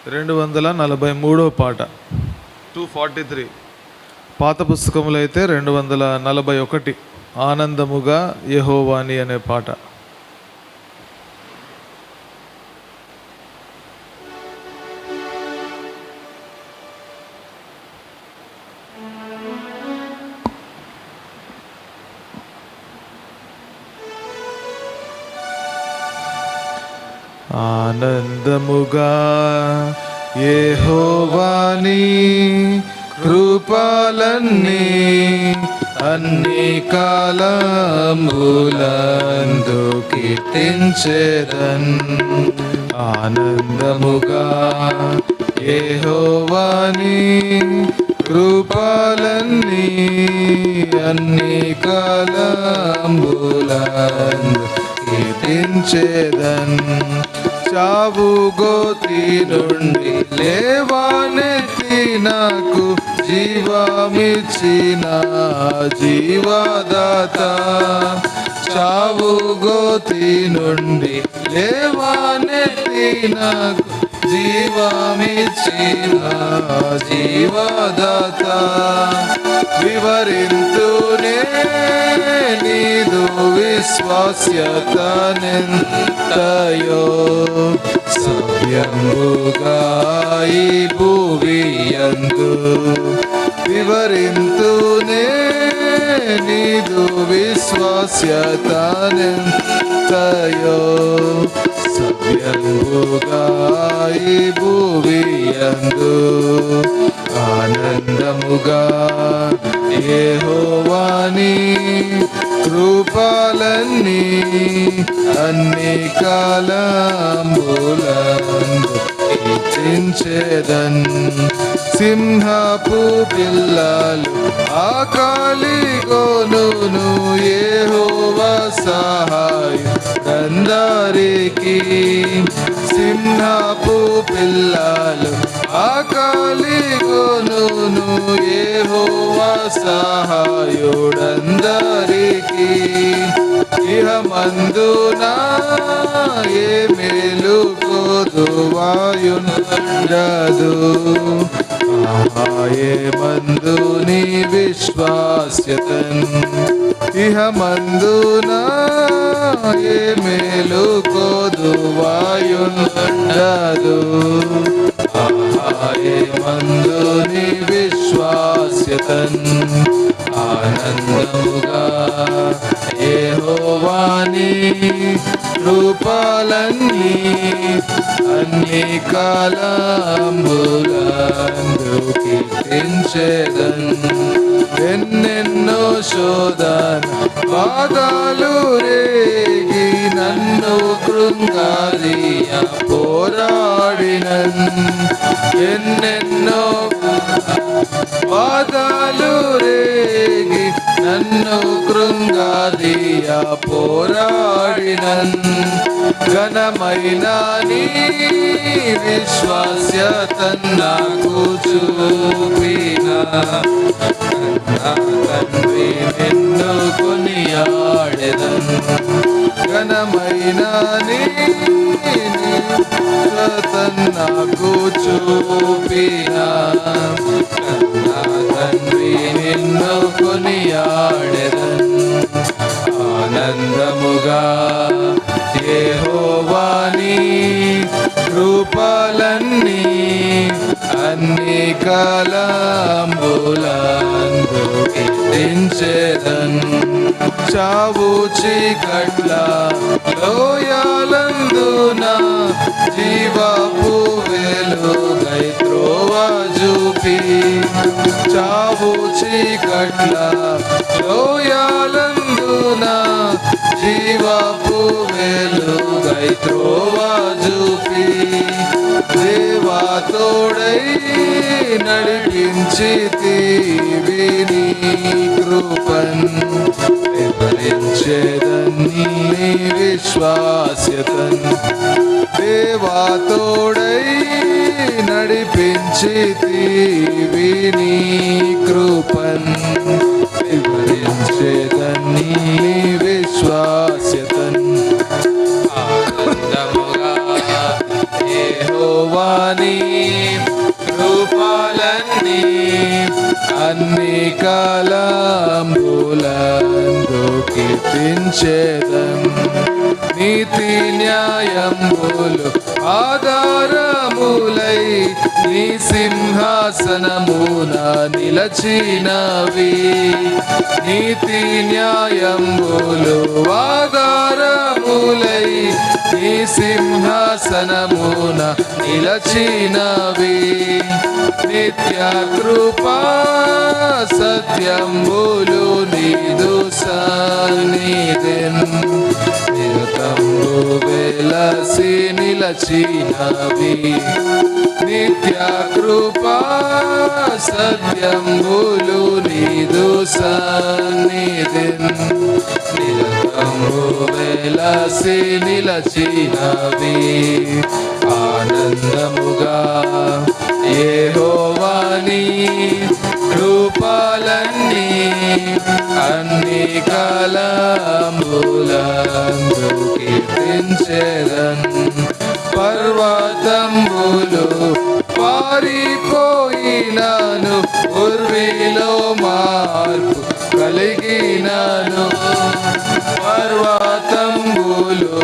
243వ పాట 243. పాత పుస్తకములో అయితే 241 ఆనందముగా యెహోవాని అనే పాట. ఆనందముగా యెహోవాని కృపలన్నీ అన్ని కాలములందు కీర్తించెదన్. ఆనందముగా యెహోవాని కృపలన్నీ అన్ని కాలములందు కీర్తించెదన్. చావు గోతి నుండి లేవానెత్తి నాకు జీవమిచ్చిన జీవదాత. చావు గోతి నుండి లేవానెత్తి నాకు జీవమిచ్చిన జీవదాత. వివరింతునే నీదు విశ్వాస్యతనెంతయో సవ్యంబుగా ఈ భువియందు. వివరింతునే నీదు విశ్వాస్యతనెంతయో సవ్యంబుగా ఈ భువియందు. ఆనందముగా యెహోవాని కృపలన్నీ అన్ని కాలములందు కీర్తించెదన్. సింహపు పిల్లలు ఆకలి గొనును యెహోవా సహాయుడందరికీ. సింహపు పిల్లలు ఆకలి గొనును యెహోవా సహాయుడందరికీ. ఇహమందున ఏ మేలు కొదువాయుండదు. ఏ మందు నీ విశ్వాస్యతన్. ఇహమందున ఏ మేలు కొదువాయుండదు. ఏ మందు నీ విశ్వాస్యతన్. ఆనందముగా యెహోవాని కృపలన్నీ అన్ని కాలములందు కీర్తించెదన్. ఎన్నెన్నో శోధన బాధలు రేగి నన్ను కృంగాలియ పోరాడినన్. ఎన్నెన్నో బాధలు రేగి నన్ను కృంగాలియ పోరాడినన్. ఘనమైన నీ విశ్వాస్యతన్ నాకు చూపిన తండ్రి నిన్ను కొనియాడెదన్. ఘనమైన నీ విశ్వాస్యతన్ నాకు చూపిన తండ్రి నిన్ను కొనియాడెదన్. ఆనందముగా యెహోవాని కృపలన్నీ అన్ని కాలములందు కీర్తించెదన్. చావు చీకట్ల లోయలందున జీవపు వెలుగై త్రోవ చూపి. చావు చీకట్ల లోయలందున జీవపు వెలుగై త్రోవ చూపి. దేవా తోడై నడిపించితివి నీ కృపన్. వివరించెదన్ నీ విశ్వాస్యతన్. దేవా తోడై నడిపించితివి నీ కృపన్. వివరించెదన్ నీ విశ్వాస్యతన్. ఆనందముగా యెహోవాని కీర్తించేదన్. నీతి న్యాయంబులు ఆధారములై నీ సింహాసనమున నిలచినవి. నీతి న్యాయంబులు ఆధారములై నీ సింహాసనమున నిలచినవి. నిత్య కృపా సత్యంబులు నీదు సన్నిధిన్ నిరతంబు వెలసి నిలచినవి. నిత్య కృపా సత్యంబులు నీదు సన్నిధిన్ నిరతంబు వెలసి నిలచినవి. ఆనందముగా యెహోవాని కృపలన్నీ అన్ని కాలములందు కీర్తించెదన్. పర్వతంబులు పారిపోయినను ఉర్విలో మార్పు కలిగినను. పర్వతంబులు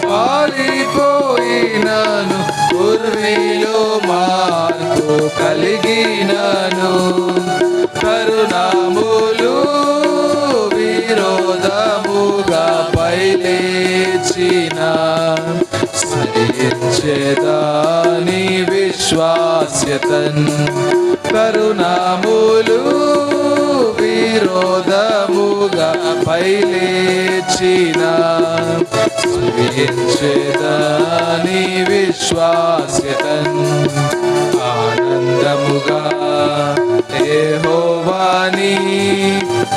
పారిపోయినను ఉర్విలో మార్పు కలిగినను. కరుణాములు విరోధముగా పైలేచిన స్మరించెదాని విశ్వాస్యతన్. కరుణాములు విరోధముగా పైలేచిన స్మరించెదాని విశ్వాస్యతన్. ఆనందముగా యెహోవాని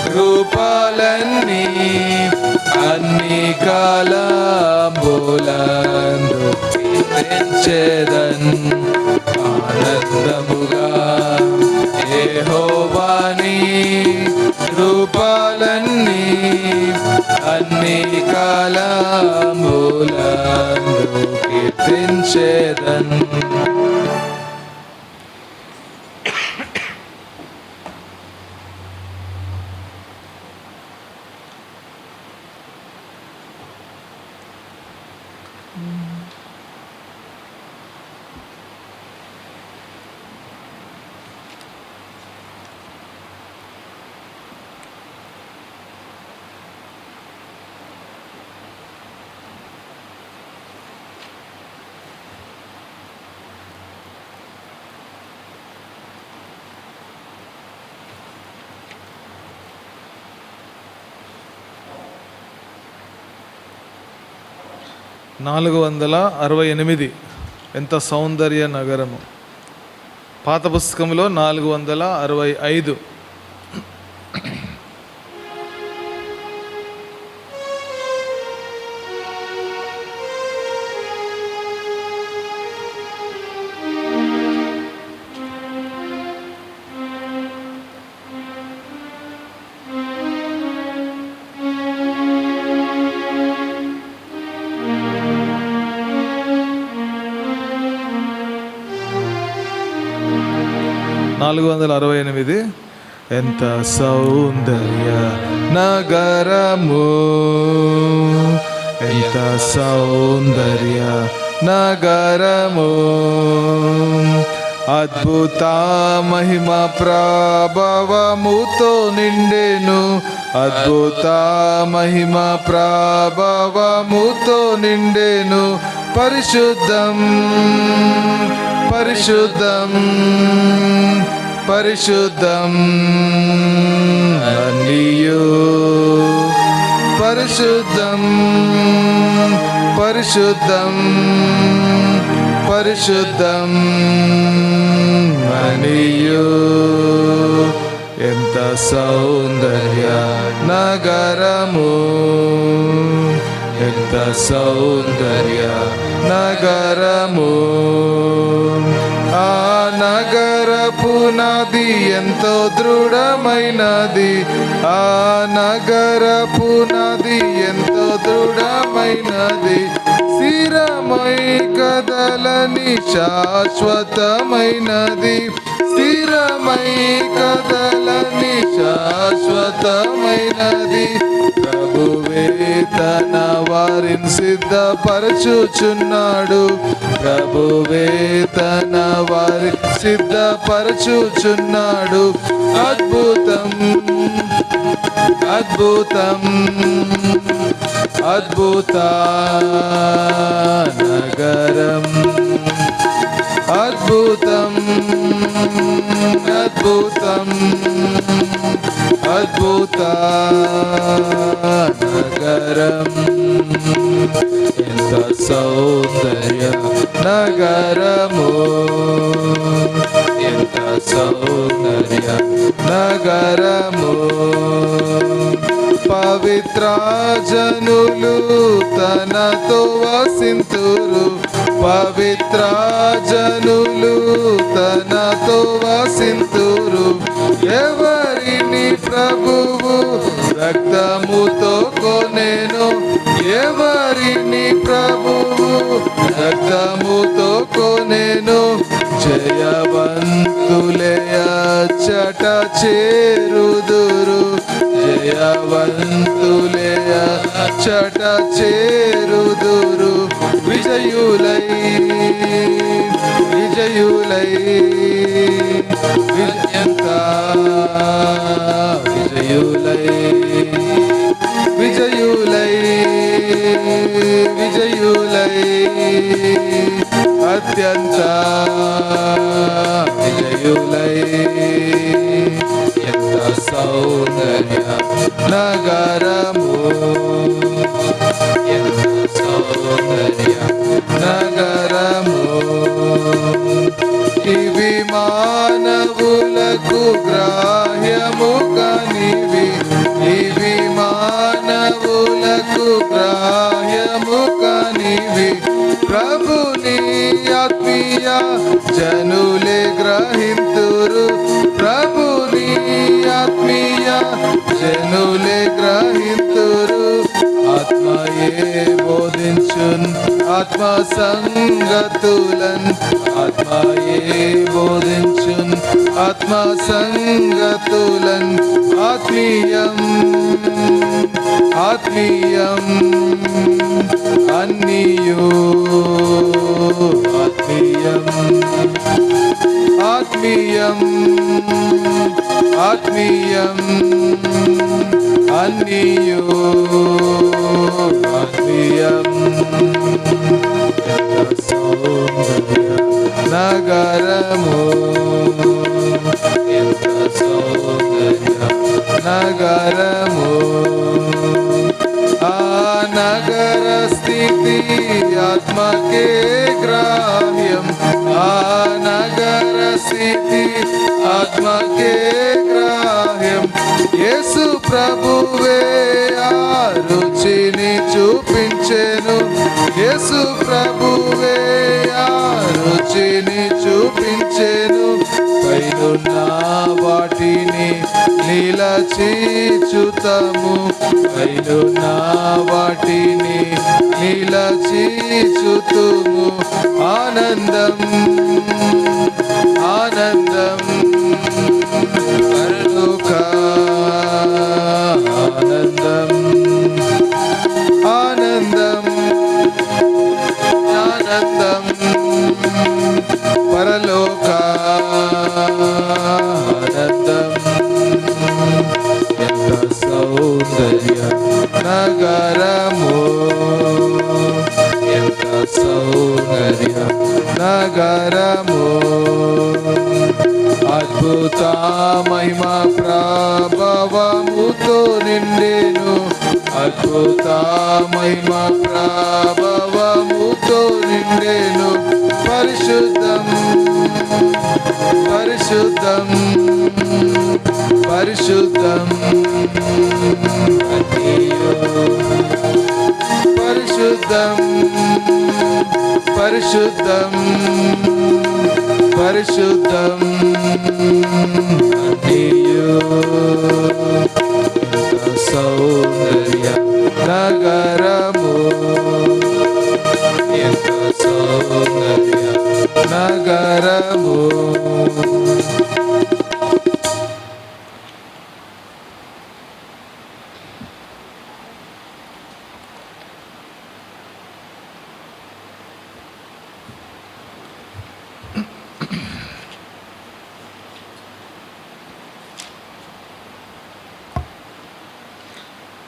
కృపలన్నీ అన్ని కాలములందు కీర్తించెదన్. ఆనందముగా యెహోవాని కృపలన్నీ అన్ని కాలములందు కీర్తించెదన్. $468 ఎంత సౌందర్య నగరము. పాత పుస్తకంలో 465. ఎంత సౌందర్య నగరము, ఎంత సౌందర్య నగరము. అద్భుత మహిమ ప్రభావముతో నిండెను. అద్భుత మహిమ ప్రభావముతో నిండెను. పరిశుద్ధం పరిశుద్ధం పరిశుద్ధం అనియు. పరిశుద్ధం పరిశుద్ధం పరిశుద్ధం అనియు. ఎంత సౌందర్య నగరము, ఎంత సౌందర్య నగరము. ఆ నగరపు నది ఎంతో దృఢమైనది. ఆ నగరపు నది ఎంతో దృఢమైనది. స్థిరమై కదలని శాశ్వతమైనది. స్థిరమై కదలని శాశ్వతమైనది. ప్రభువే తన వారిని సిద్ధపరచుచున్నాడు. ప్రభువే తన వారి సిద్ధపరచుచున్నాడు. అద్భుతం అద్భుతం అద్భుత నగరం. అద్భుతం అద్భుతం అద్భుత నగరం. ఎంత సౌందర్య నగరము, ఎంత సౌందర్య నగరము. పవిత్ర జనులు తనతో వసింతురు. పవిత్ర జనులు తనతో వసింతురు. ఎవరిని ప్రభువు రక్తముతో కొనెను. ఎవరిని ప్రభువు రక్తముతో కొనెను. జయవంతులే అచ్చట చేరుదురు. జయవంతులే అచ్చట చేరుదురు. విజయులై విజయులై ఎంత విజయులై విజయులై విజయులై అత్యంత విజయులై. ఎంత సౌందర్య నగరము, ఎంత సౌందర్య నగరము. ఇవి మానవులకు గ్రాహ్యము కానివి. ఇవి మానవులకు గ్రాహ్యము కానివి. ప్రభుని ఆత్మీయ జనులే గ్రహింతురు. ప్రభుని ఆత్మీయ జనులే గ్రహింతురు. ఆత్మయే బోధించున్ ఆత్మ సంగతులన్. ఆత్మయే బోధించున్ ఆత్మ సంగతులన్. ఆత్మీయం ఆత్మీయం అన్నియు ఆత్మీయం ఆత్మీయం ఆత్మీయం అన్నియు ఆత్మీయం. ఎంత సౌందర్య నగరము, ఎంత సౌందర్య నగరము. ఆ నగర స్థితి ఆత్మకే గ్రాహ్యం. ఆ నగర స్థితి ఆత్మకే గ్రాహ్యం. యేసు ప్రభువే ఆ రుచిని చూపించెను. యేసు ప్రభువే ఆ రుచిని చూపించెను. పైనున్న వాటిని నిలచీచుతము. పైనున్న వాటిని నిలచీచుతుము. ఆనందం ఆనందం పరలోక ఆనందం ఆనందం ఆనందం పరలోక ఆనందం. ఎంత సౌందర్య నగరము, ఎంత సౌందర్య నగరము. అద్భుత మహిమ ప్రభావముతో నిండెను. అద్భుత మహిమ ప్రభావముతో నిండెను. పరిశుద్ధం పరిశుద్ధం పరిశుద్ధం పరిశుద్ధం పరిశుద్ధం పరిశుద్ధం అన్నియు. ఎంత సౌందర్య నగరము, ఎంత సౌందర్య నగరము.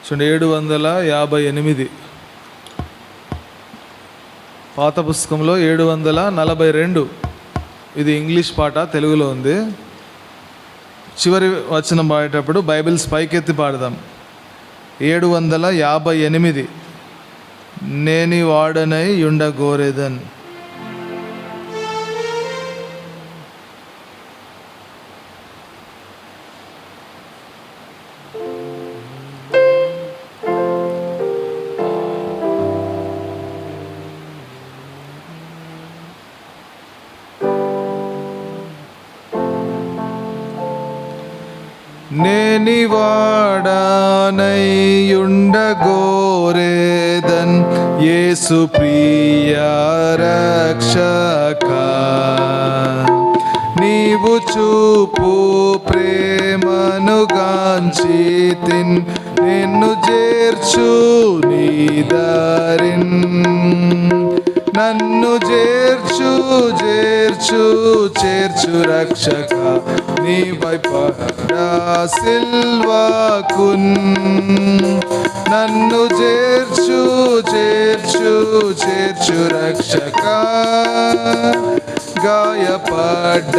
చూడండి 758. పాత పుస్తకంలో 742. ఇది ఇంగ్లీష్ పాట, తెలుగులో ఉంది. చివరి వచనం పాడేటప్పుడు బైబిల్స్ పైకెత్తి పాడదాం. 758. నేని వాడనై యుండగోరెదన్. నేని వాడనైయుండగోరేదన్ యేసు ప్రియ రక్షక. నీవు చూపు ప్రేమను గాంచితిన్, నిన్ను చేర్చు నీ దారిన్. నన్ను చేర్చు చేర్చు చేర్చు రక్షక, నీ వైపడా సిల్వాకున్. నన్ను చేర్చు చేర్చు చేర్చు రక్షక, గాయపడ్డ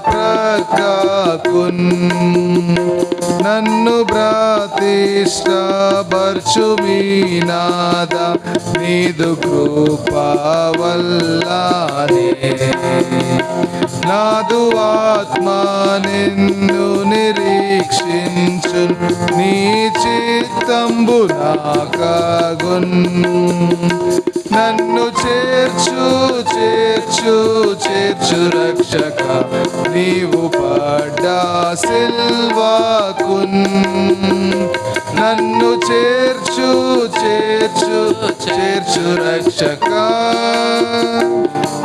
ప్రకాకున్. నన్ను బ్రాతిష్టపరచు మీ నాద, నీదు కృపా వల్లనే. నాదు ఆత్మ నిన్ను నిరీక్షించు, నీ చిత్తంబు నాకగున్. నన్ను చేర్చు చేర్చు చేర్చు రక్షక, నీవు పడ్డా సిల్వాకున్. నన్ను చేర్చు చేర్చు చేర్చు రక్షక,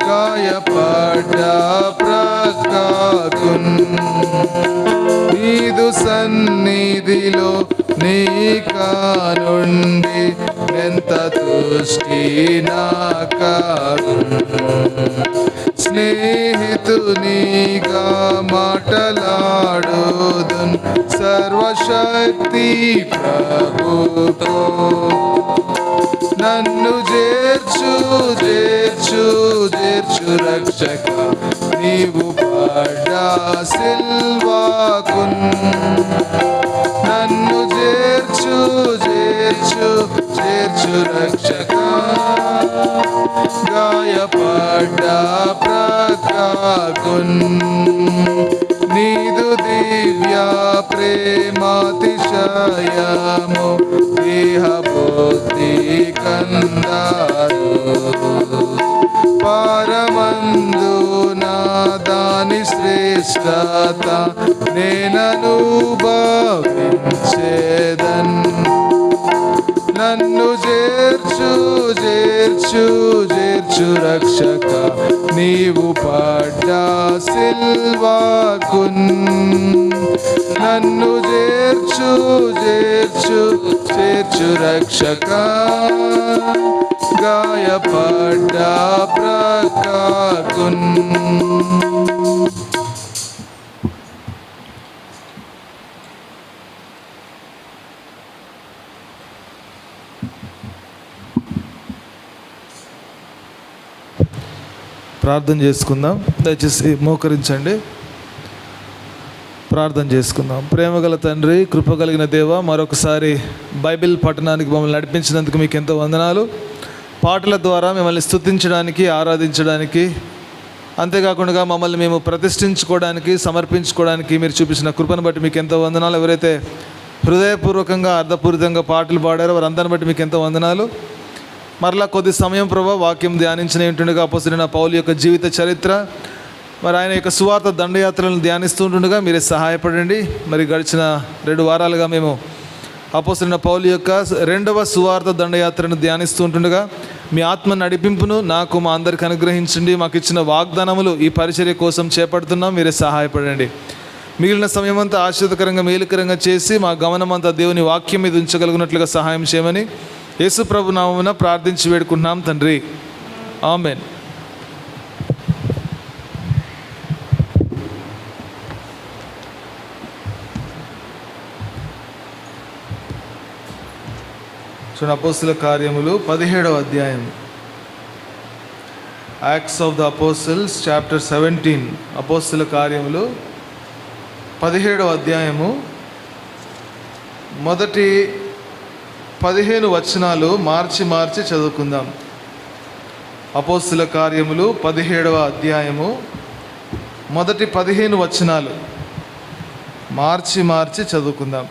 గాయపడ్డా ప్రకాకున్. నీదు సన్నిధిలో నీకానుండి ఎంత తుష్టి నాకగున్. స్నేహితునిగా మాటలాడుదున్ సర్వశక్తి ప్రభుతో. నన్ను చేర్చు చేర్చు చేర్చు రక్షక, నీవు పడ్డా సిల్వాకున్. నన్ను చేర్చు చేర్చు చేర్చు రక్షక, గాయపడ్డా ప్రకాకున్. నీదు దివ్య ప్రేమాతిశయము దేహ బుద్ధి కందారు. పరమందు నా దాని శ్రేష్టత నేననుభవించేదన్. నన్ను చేర్చు చేర్చు చేర్చు రక్షక, నీవు పడ్డా సిల్వాకున్. నన్ను చేర్చు చేర్చు చేర్చు రక్షక, గాయపడ్డా ప్రకాకున్. ప్రార్థన చేసుకుందాం. దయచేసి మోకరించండి, ప్రార్థన చేసుకుందాం. ప్రేమగల తండ్రి, కృపగలిగిన దేవ, మరొకసారి బైబిల్ పఠనానికి మమ్మల్ని నడిపించినందుకు మీకు ఎంతో వందనాలు. పాటల ద్వారా మిమ్మల్ని స్తుతించడానికి, ఆరాధించడానికి, అంతేకాకుండా మమ్మల్ని మేము ప్రతిష్ఠించుకోవడానికి, సమర్పించుకోవడానికి మీరు చూపించిన కృపను బట్టి మీకు ఎంతో వందనాలు. ఎవరైతే హృదయపూర్వకంగా అర్థపూరితంగా పాటలు పాడారో వారందరిని బట్టి మీకు ఎంతో వందనాలు. మరలా కొద్ది సమయం ప్రభా వాక్యం ధ్యానించిన ఉంటుండగా అపోస్తలుడైన పౌలు యొక్క జీవిత చరిత్ర, మరి ఆయన యొక్క సువార్త దండయాత్రలను ధ్యానిస్తూ ఉంటుండగా మీరే సహాయపడండి. మరి గడిచిన 2 వారాలుగా మేము అపోస్తలుడైన పౌలు యొక్క 2వ సువార్త దండయాత్రను ధ్యానిస్తూ ఉంటుండగా మీ ఆత్మ నడిపింపును నాకు మా అందరికి అనుగ్రహించండి. మాకు ఇచ్చిన వాగ్దానములు ఈ పరిచర్య కోసం చేపడుతున్నాం, మీరే సహాయపడండి. మిగిలిన సమయం అంతా ఆశ్చర్యకరంగా మేలుకరంగా చేసి మా గమనం అంతా దేవుని వాక్యం మీద ఉంచగలిగినట్లుగా సహాయం చేయమని యేసు ప్రభు నామమున ప్రార్థించి వేడుకుంటున్నాం తండ్రి, ఆమేన్. చూడండి, అపోస్తుల కార్యములు 17వ అధ్యాయం. Acts of the apostles chapter 17. అపోస్తుల కార్యములు 17వ అధ్యాయము మొదటి 15 వచనాలు మార్చి చదువుకుందాం. అపోస్తుల కార్యములు 17వ అధ్యాయము మొదటి 15 వచనాలు మార్చి చదువుకుందాం.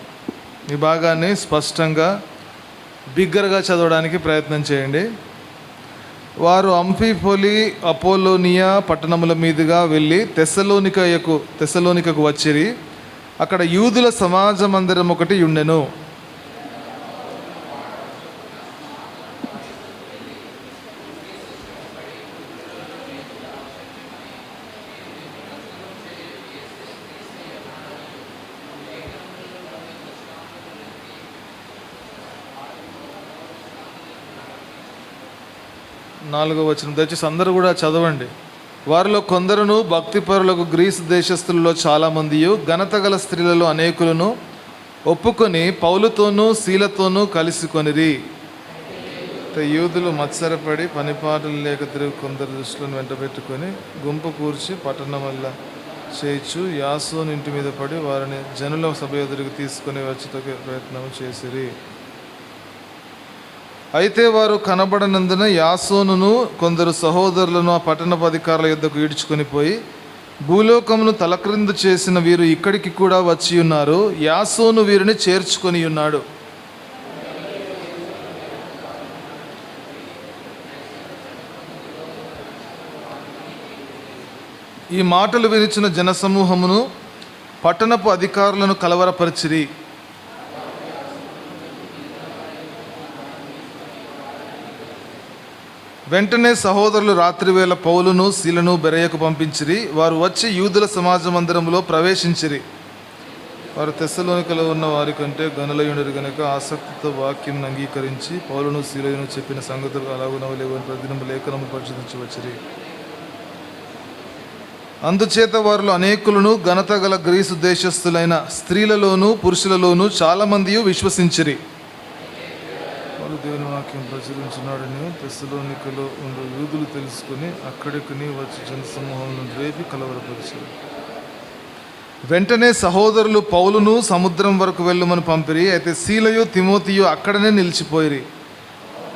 ఈ భాగాన్ని స్పష్టంగా బిగ్గరగా చదవడానికి ప్రయత్నం చేయండి. వారు అంఫిపొలి అపోలోనియా పట్టణముల మీదుగా వెళ్ళి తెస్సలోనికకు వచ్చిరి. అక్కడ యూదుల సమాజ మందిరం ఒకటి ఉండెను. నాలుగో వచనం దయచేసి అందరూ కూడా చదవండి. వారిలో కొందరును భక్తిపరులకు గ్రీసు దేశస్థులలో చాలామందియు ఘనత గల స్త్రీలలో అనేకులను ఒప్పుకొని పౌలుతోనూ శీలతోనూ కలిసికొనిరి. యూదులు మత్సరపడి పనిపాటలు లేక తిరుగు కొందరు దృష్టిలను వెంట పెట్టుకొని గుంపు కూర్చి పట్టణం వల్ల చేయించు యాసోను ఇంటి మీద పడి వారిని జనుల సభ ఎదురుకు తీసుకొని వచ్చేటకు ప్రయత్నం చేసిరి. అయితే వారు కనబడనందున యాసోనును కొందరు సహోదరులను ఆ పట్టణపు అధికారుల యొద్దకు ఈడ్చుకొని పోయి, భూలోకమును తలక్రిందు చేసిన వీరు ఇక్కడికి కూడా వచ్చి ఉన్నారు, యాసోను వీరిని చేర్చుకొని ఉన్నాడు. ఈ మాటలు వినిచిన జనసమూహమును పట్టణపు అధికారులను కలవరపరిచిరి. వెంటనే సహోదరులు రాత్రివేళ పౌలును శీలను బెరయకు పంపించిరి. వారు వచ్చి యూదుల సమాజ మందిరంలో ప్రవేశించిరి. వారు తెస్సలోనికలో ఉన్న వారి కంటే గనులయుండరు గనుక ఆసక్తితో వాక్యం అంగీకరించి పౌలును శీలను చెప్పిన సంగతులు అలాగునవలేవని ప్రతిదినము లేఖనము పరిశోధించి వచ్చిరి. అందుచేత వారిలో అనేకులను ఘనత గల గ్రీసు దేశస్థులైన స్త్రీలలోనూ పురుషులలోనూ చాలామంది విశ్వసించిరి. దేవుని వాక్యం ప్రచురించినాడని తెస్సలోనికలో ఉన్న యూదులు తెలుసుకుని అక్కడికి వచ్చి జనసమూహంను రేపి కలవరపరిచారు. వెంటనే సహోదరులు పౌలును సముద్రం వరకు వెళ్ళమని పంపిరి. అయితే శీలయు తిమోతియు అక్కడనే నిలిచిపోయిరి.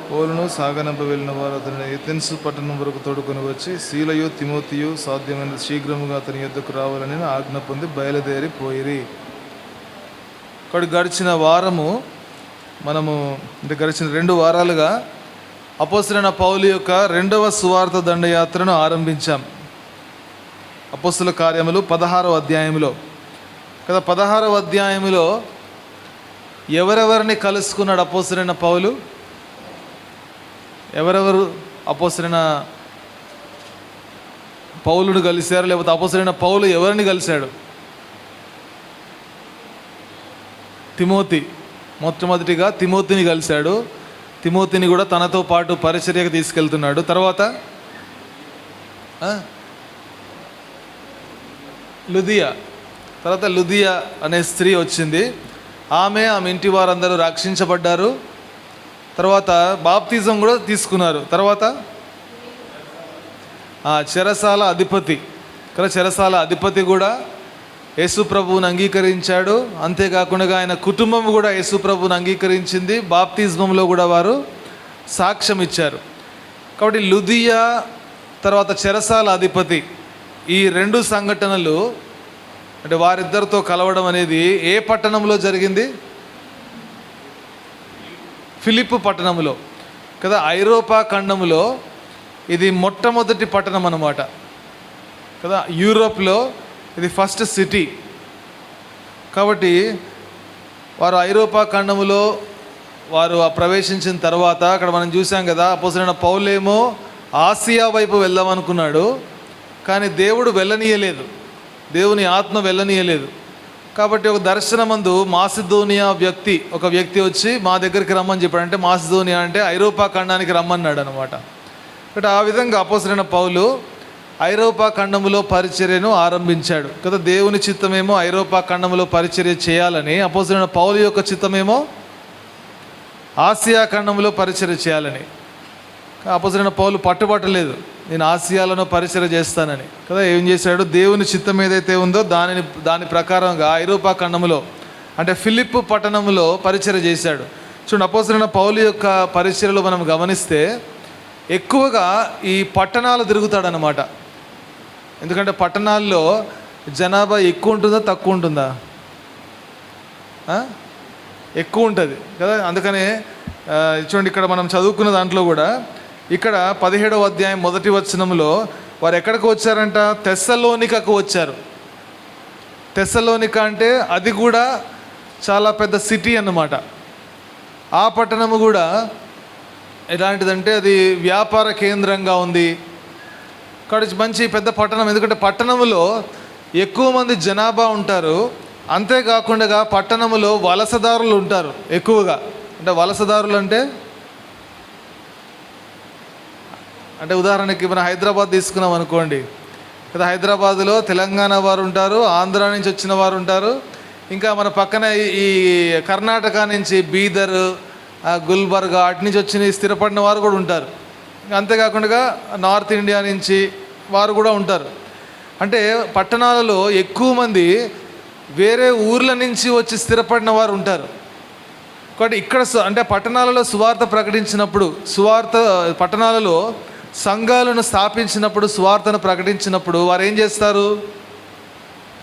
పౌలును సాగనంప వెళ్ళిన వారు అతని ఏథెన్సు పట్టణం వరకు తోడుకొని వచ్చి శీలయు తిమోతియు సాధ్యమైన శీఘ్రముగా అతని యొద్దకు రావాలని ఆజ్ఞ పొంది బయలుదేరి పోయిరి. అక్కడ గడిచిన వారము గడిచిన 2 వారాలుగా అపోస్తలుడైన పౌలు యొక్క 2వ సువార్త దండయాత్రను ఆరంభించాం. అపోస్తల కార్యములు 16వ అధ్యాయంలో కదా. 16వ అధ్యాయంలో ఎవరెవరిని కలుసుకున్నాడు అపోస్తలుడైన పౌలు? ఎవరెవరు అపోస్తలుడైన పౌలును కలిశారు? లేకపోతే అపోస్తలుడైన పౌలు ఎవరిని కలిశాడు? తిమోతి. మొట్టమొదటిగా తిమోతిని కలిశాడు. తిమోతిని కూడా తనతో పాటు పరిచర్యకు తీసుకెళ్తున్నాడు. తర్వాత లుదియా అనే స్త్రీ వచ్చింది. ఆమె ఇంటి వారందరూ రక్షించబడ్డారు. తర్వాత బాప్తిజం కూడా తీసుకున్నారు. తర్వాత చెరసాల అధిపతి చెరసాల అధిపతి కూడా యేసు ప్రభువుని అంగీకరించాడు. అంతేకాకుండా ఆయన కుటుంబం కూడా యేసు ప్రభువుని అంగీకరించింది. బాప్తిజంలో కూడా వారు సాక్ష్యం ఇచ్చారు. కాబట్టి లుదియా తర్వాత చెరసాల అధిపతి ఈ 2 సంఘటనలు అంటే వారిద్దరితో కలవడం అనేది ఏ పట్టణంలో జరిగింది? ఫిలిప్పు పట్టణంలో కదా. ఐరోపా ఖండంలో ఇది మొట్టమొదటి పట్టణం అన్నమాట కదా. యూరోప్లో ఇది ఫస్ట్ సిటీ. కాబట్టి వారు ఐరోపా ఖండములో వారు ప్రవేశించిన తర్వాత అక్కడ మనం చూసాం కదా, అపోస్తలుడైన పౌలేమో ఆసియా వైపు వెళ్దామనుకున్నాడు. కానీ దేవుడు వెళ్ళనీయలేదు, దేవుని ఆత్మ వెళ్ళనీయలేదు. కాబట్టి ఒక దర్శనమందు మాసిదోనియా ఒక వ్యక్తి వచ్చి మా దగ్గరికి రమ్మని చెప్పాడు. అంటే మాసిదోనియా అంటే ఐరోపా ఖండానికి రమ్మన్నాడు అనమాట. కాబట్టి ఆ విధంగా అపోస్తలుడైన పౌలు ఐరోపా ఖండములో పరిచర్యను ఆరంభించాడు కదా. దేవుని చిత్తమేమో ఐరోపా ఖండములో పరిచర్య చేయాలని, అపోస్తలుడైన పౌలు యొక్క చిత్తమేమో ఆసియా ఖండంలో పరిచర్య చేయాలని. అపోస్తలుడైన పౌలు పట్టుబట్టలేదు, నేను ఆసియాలను పరిచర్య చేస్తానని కదా. ఏం చేశాడు? దేవుని చిత్తం ఏదైతే ఉందో దాని ప్రకారంగా ఐరోపా ఖండములో అంటే ఫిలిప్పు పట్టణంలో పరిచర్య చేశాడు. చూడండి, అపోస్తలుడైన పౌలు యొక్క పరిచర్యలో మనం గమనిస్తే ఎక్కువగా ఈ పట్టణాలు తిరుగుతాడనమాట. ఎందుకంటే పట్టణాల్లో జనాభా ఎక్కువ ఉంటుందా తక్కువ ఉంటుందా? ఎక్కువ ఉంటుంది కదా. అందుకనే చూడండి, ఇక్కడ మనం చదువుకున్న దాంట్లో కూడా ఇక్కడ 17వ అధ్యాయం 1వ వచనంలో వారు ఎక్కడికి వచ్చారంట? తెస్సలోనికకు వచ్చారు. తెస్సలోనిక అంటే అది కూడా చాలా పెద్ద సిటీ అన్నమాట. ఆ పట్టణము కూడా ఎలాంటిదంటే అది వ్యాపార కేంద్రంగా ఉంది. కాబట్టి మంచి పెద్ద పట్టణం. ఎందుకంటే పట్టణంలో ఎక్కువ మంది జనాభా ఉంటారు. అంతేకాకుండా పట్టణంలో వలసదారులు ఉంటారు ఎక్కువగా. అంటే వలసదారులు అంటే ఉదాహరణకి మనం హైదరాబాద్ తీసుకున్నాం అనుకోండి కదా. హైదరాబాదులో తెలంగాణ వారు ఉంటారు, ఆంధ్ర నుంచి వచ్చిన వారు ఉంటారు, ఇంకా మన పక్కన ఈ కర్ణాటక నుంచి బీదర్, గుల్బర్గా అటు నుంచి వచ్చి స్థిరపడిన వారు కూడా ఉంటారు. అంతేకాకుండా నార్త్ ఇండియా నుంచి వారు కూడా ఉంటారు. అంటే పట్టణాలలో ఎక్కువ మంది వేరే ఊర్ల నుంచి వచ్చి స్థిరపడిన వారు ఉంటారు. కాబట్టి ఇక్కడ అంటే పట్టణాలలో సువార్త ప్రకటించినప్పుడు, పట్టణాలలో సంఘాలను స్థాపించినప్పుడు, సువార్తను ప్రకటించినప్పుడు వారు ఏం చేస్తారు?